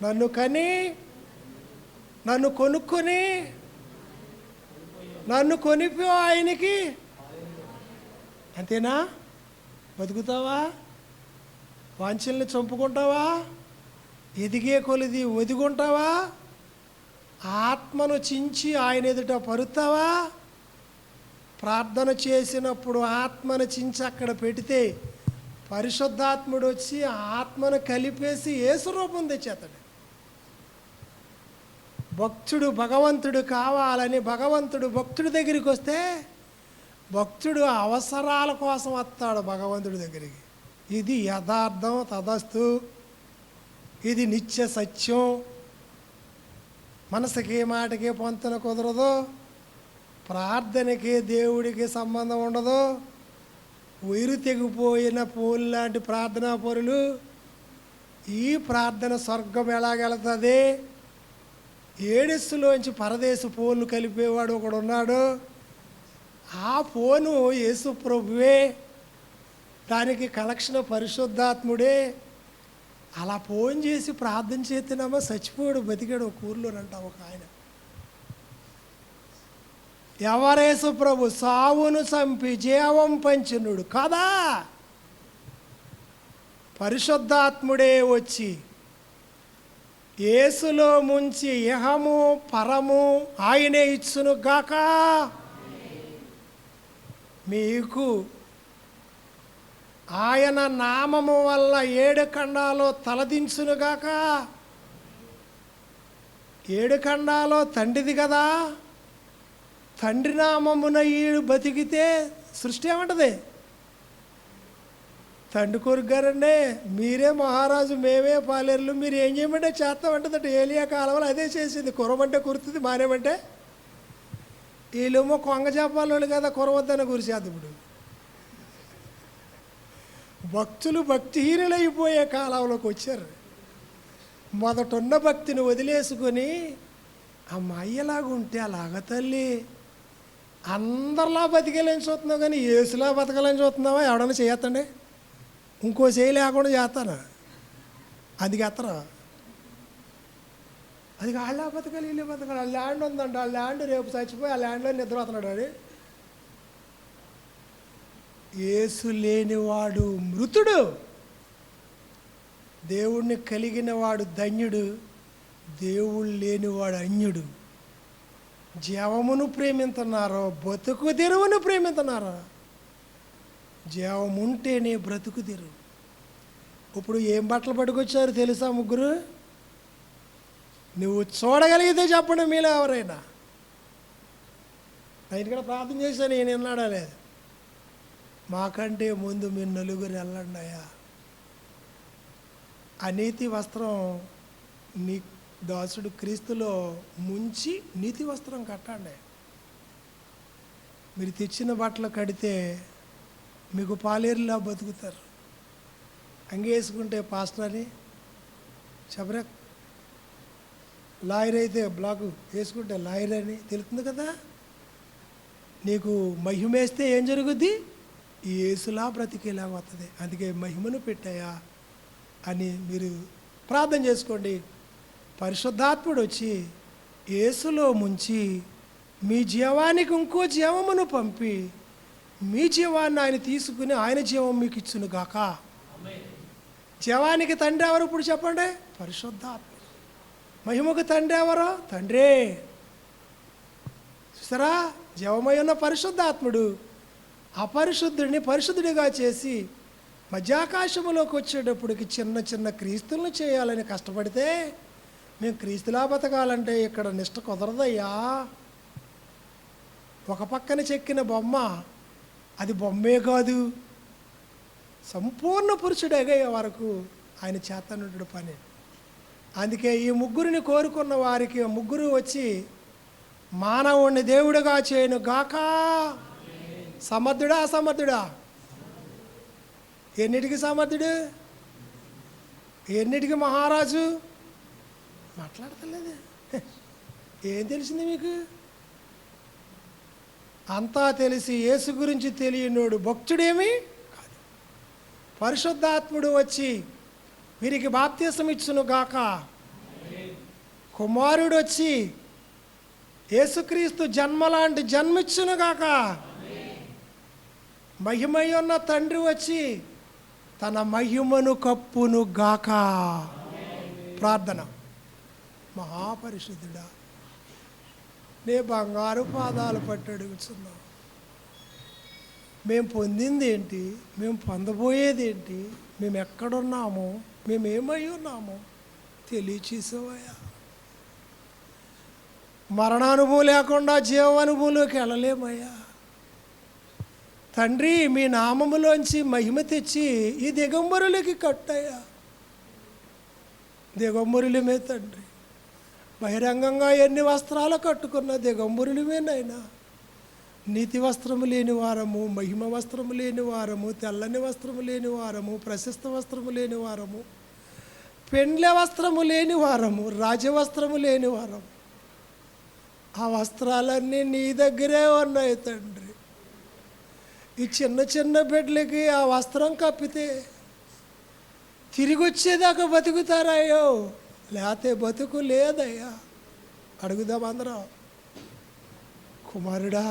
నన్ను కని, నన్ను కొనుక్కొని, నన్ను కొనిపో ఆయనకి. అంతేనా? బతుకుతావా? వాంఛల్ని చంపుకుంటావా? ఎదిగే కొలిది ఒదిగుంటావా? ఆత్మను చించి ఆయన ఎదుట పరుతావా? ప్రార్థన చేసినప్పుడు ఆత్మను చించి అక్కడ పెడితే పరిశుద్ధాత్ముడు వచ్చి ఆత్మను కలిపేసి యేసు రూపం తెచ్చేస్తాడు. భక్తుడు భగవంతుడు కావాలని భక్తుడి దగ్గరికి వస్తే భక్తుడు అవసరాల కోసం వస్తాడు భగవంతుడి దగ్గరికి. ఇది యథార్థం, తదస్తు, ఇది నిత్య సత్యం. మనసుకి మాటకి పొంతన కుదరదు, ప్రార్థనకి దేవుడికి సంబంధం ఉండదు. వైరు తెగిపోయిన పూలు లాంటి ప్రార్థనా పరులు. ఈ ప్రార్థన స్వర్గం ఎలాగెళ్తుంది? ఏడెస్సులోంచి పరదేశు ఫోన్లు కలిపేవాడు ఒకడు ఉన్నాడు. ఆ ఫోను యేసు ప్రభువే, దానికి కలెక్షన్ పరిశుద్ధాత్ముడే. అలా ఫోన్ చేసి ప్రార్థన చేస్తున్నామా చచ్చిపోయాడు, బతికాడు ఒక ఊర్లోనంట ఒక ఆయన. ఎవరేసు ప్రభు సావును చంపి జీవం పంచినుడు కదా. పరిశుద్ధాత్ముడే వచ్చి యేసులో ముంచి ఇహము పరము ఆయనే ఇచ్చును గాక. మీకు ఆయన నామము వల్ల 7 ఖండాలు తలదించునుగాక. 7 ఖండాలు తండ్రిది కదా. తండ్రి నామమున ఈడు బతికితే సృష్టి ఏమంటది? తండ్రి కొడుకు గారండి, మీరే మహారాజు, మేమే పాలేరులు, మీరు ఏం చేయమంటే చేస్తామంటదట. ఏలియా కాలంలో అదే చేసింది. కురమంటే కురుతుంది, మానేమంటే. వీళ్ళేమో కొంగ చేపాలోళ్ళు కదా, కురవద్దన కురిసేది. ఇప్పుడు భక్తులు భక్తిహీనులైపోయే కాలంలోకి వచ్చారు. మొదటున్న భక్తిని వదిలేసుకొని అమ్మాయిలాగా ఉంటే అలాగ తల్లి అందరిలా బతికేలేని చూస్తున్నావు, కానీ ఏసులా బతకాలని చూస్తున్నావా? ఎవడన్నా చేయొద్దండి, ఇంకో చేయి లేకుండా చేస్తాను. అది ఎత్తరా, అది వాళ్ళ బతకాలి, వీళ్ళు బతకాలి. ఆ ల్యాండ్ ఉందంట, ఆ ల్యాండ్ రేపు చచ్చిపోయి ఆ ల్యాండ్లో నిద్రపోతున్నాడు. వాడు యేసు లేనివాడు మృతుడు, దేవుణ్ణి కలిగిన వాడు ధన్యుడు, దేవుడు లేనివాడు అన్యుడు. జీవమును ప్రేమిస్తున్నారో బతుకు తెరువును ప్రేమిస్తున్నారో? జీవం ఉంటేనే బ్రతుకు తెరువు. ఇప్పుడు ఏం బట్టలు పట్టుకొచ్చారు తెలుసా ముగ్గురు? నువ్వు చూడగలిగితే చెప్పండి మీలో ఎవరైనా. నేను ఇక్కడ ప్రార్థన చేశాను, నేను విన్నాడా లేదు. మాకంటే ముందు మీరు నలుగురు వెళ్ళండి అయ్యా. అనీతి వస్త్రం నీ దాసుడు క్రీస్తులో ముంచి నీతి వస్త్రం కట్టండి. మీరు తెచ్చిన బట్టలు కడితే మీకు పాలేరులా బతుకుతారు. అంగేసుకుంటే పాస్టర్ అని చెప్పరా, లాయర్ అయితే బ్లాకు వేసుకుంటే లాయర్ అని తెలుస్తుంది కదా. నీకు మహిమేస్తే ఏం జరుగుద్ది? ఈ యేసులా బ్రతికేలా వస్తుంది. అందుకే మహిమను పెట్టాయా అని మీరు ప్రార్థన చేసుకోండి. పరిశుద్ధాత్ముడు వచ్చి యేసులో ముంచి మీ జీవానికి ఇంకో జీవమును పంపి మీ జీవాన్ని ఆయన తీసుకుని ఆయన జీవం మీకు ఇచ్చును గాక. జీవానికి తండ్రి ఎవరు ఇప్పుడు చెప్పండి? పరిశుద్ధాత్మ. మహిమకు తండ్రి ఎవరు? తండ్రే. చూసారా, జీవమై ఉన్న పరిశుద్ధాత్ముడు అపరిశుద్ధుడిని పరిశుద్ధుడిగా చేసి మధ్యాకాశములోకి వచ్చేటప్పటికి చిన్న చిన్న క్రీస్తులను చేయాలని కష్టపడితే, మేము క్రీస్తులా బతకాలంటే ఇక్కడ నిష్ట కుదరదయ్యా. ఒక పక్కన చెక్కిన బొమ్మ, అది బొమ్మే కాదు, సంపూర్ణ పురుషుడేగా వరకు ఆయన చేతనుడు పని. అందుకే ఈ ముగ్గురిని కోరుకున్న వారికి ముగ్గురు వచ్చి మానవుణ్ణి దేవుడిగా చేయను గాక. సమర్థుడా అసమర్థుడా? ఎన్నిటికి సమర్థుడు, ఎన్నిటికి మహారాజు? మాట్లాడతలేదు. ఏం తెలిసింది మీకు? అంతా తెలిసి యేసు గురించి తెలియనోడు భక్తుడేమి కాదు. పరిశుద్ధాత్ముడు వచ్చి వీరికి బాప్తిసం ఇచ్చును గాక. కుమారుడు వచ్చి యేసుక్రీస్తు జన్మలాంటి జన్మిచ్చును గాక. మహిమయున్న తండ్రి వచ్చి తన మహిమను కప్పును గాక. ప్రార్థన. మహాపరిశుద్ధుడా, నే బంగారు పాదాలు పట్టి అడుగుతున్నాం. మేము పొందింది ఏంటి, మేము పొందబోయేది ఏంటి, మేము ఎక్కడున్నామో, మేము ఏమై ఉన్నామో తెలియచేసావయ్యా. మరణానుభవం లేకుండా జీవానుభవంలోకి వెళ్ళలేమయ్యా. తండ్రి, మీ నామములోంచి మహిమ తెచ్చి ఈ దిగంబరులకి కట్టయ్యా. దిగంబరులమే తండ్రి, బహిరంగంగా ఎన్ని వస్త్రాలు కట్టుకున్న దిగంబరులమేనైనా. నీతి వస్త్రము లేని వారము, మహిమ వస్త్రము లేని వారము, తెల్లని వస్త్రము లేని వారము, ప్రశస్త వస్త్రము లేని వారము, పెండ్ల వస్త్రము లేని వారము, రాజవస్త్రము లేని వారము. ఆ వస్త్రాలన్నీ నీ దగ్గరే ఉన్నాయి తండ్రి. ఈ చిన్న చిన్న బిడ్డలకి ఆ వస్త్రం కప్పితే తిరిగి వచ్చేదాకా బతుకుతారయ్యో, లేకపోతే బతుకు లేదయ్యా. అడుగుదాం అందరం. కుమారుడా,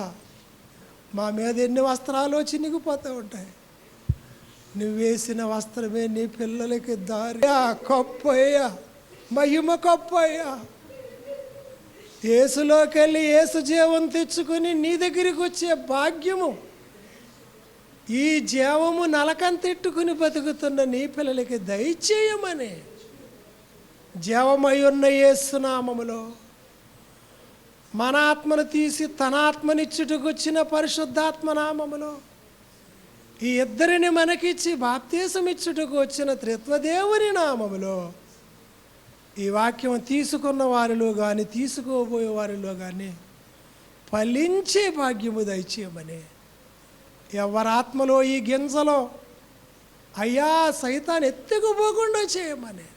మా మీద ఎన్ని వస్త్రాలు చినిగిపోతూ ఉంటాయి, నువ్వు వేసిన వస్త్రమే నీ పిల్లలకి దారి కప్పయ్యా, మహిమ కప్పయ్యా. యేసులోకి వెళ్ళి యేసు జీవం తెచ్చుకొని నీ దగ్గరికి వచ్చే భాగ్యము ఈ జీవము నలకంతెట్టుకుని బతుకుతున్న నీ పిల్లలకి దయచేయమని జీవమై ఉన్న యేసు నామములో మన ఆత్మను తీసి తన ఆత్మనిచ్చుటకు వచ్చిన పరిశుద్ధాత్మ నామములో ఈ ఇద్దరిని మనకిచ్చి బాప్తీసం ఇచ్చుటకు వచ్చిన త్రిత్వదేవుని నామములో ఈ వాక్యం తీసుకున్న వారిలో కానీ తీసుకోబోయే వారిలో కానీ ఫలించే భాగ్యము దయచేయమని ఎవరాత్మలో ఈ గింజలో అయ్యా సైతాన్ని ఎత్తుకుపోకుండా చేయమని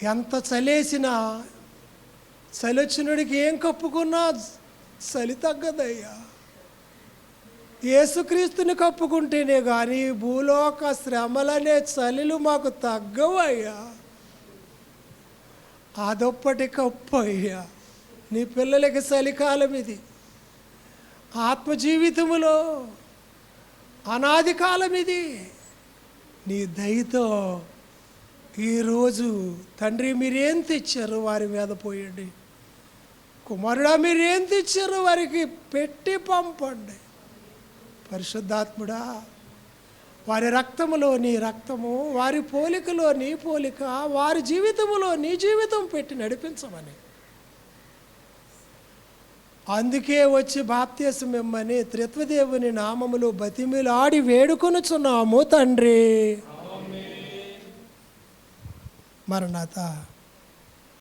ఎంత చలేసినా చలొచ్చినుడికి ఏం కప్పుకున్నా చలి తగ్గదయ్యా. యేసుక్రీస్తుని కప్పుకుంటేనే కానీ భూలోక శ్రమలనే చలిలు మాకు తగ్గవయ్యా. అదొప్పటి కప్పు అయ్యా. నీ పిల్లలకి చలికాలం ఇది. ఆత్మ జీవితములో అనాది కాలం ఇది. నీ దయతో ఈరోజు తండ్రి మీరేం తెచ్చారు వారి మీద పోయండి. కుమారుడా మీరేం తెచ్చారు వారికి పెట్టి పంపండి. పరిశుద్ధాత్ముడా వారి రక్తములో నీ రక్తము, వారి పోలికలో నీ పోలిక, వారి జీవితములో నీ జీవితం పెట్టి నడిపించమని, అందుకే వచ్చి బాప్తీసం ఇమ్మని త్రిత్వదేవుని నామములో బతిమిలాడి వేడుకొనుచున్నాము తండ్రి. మరణాత.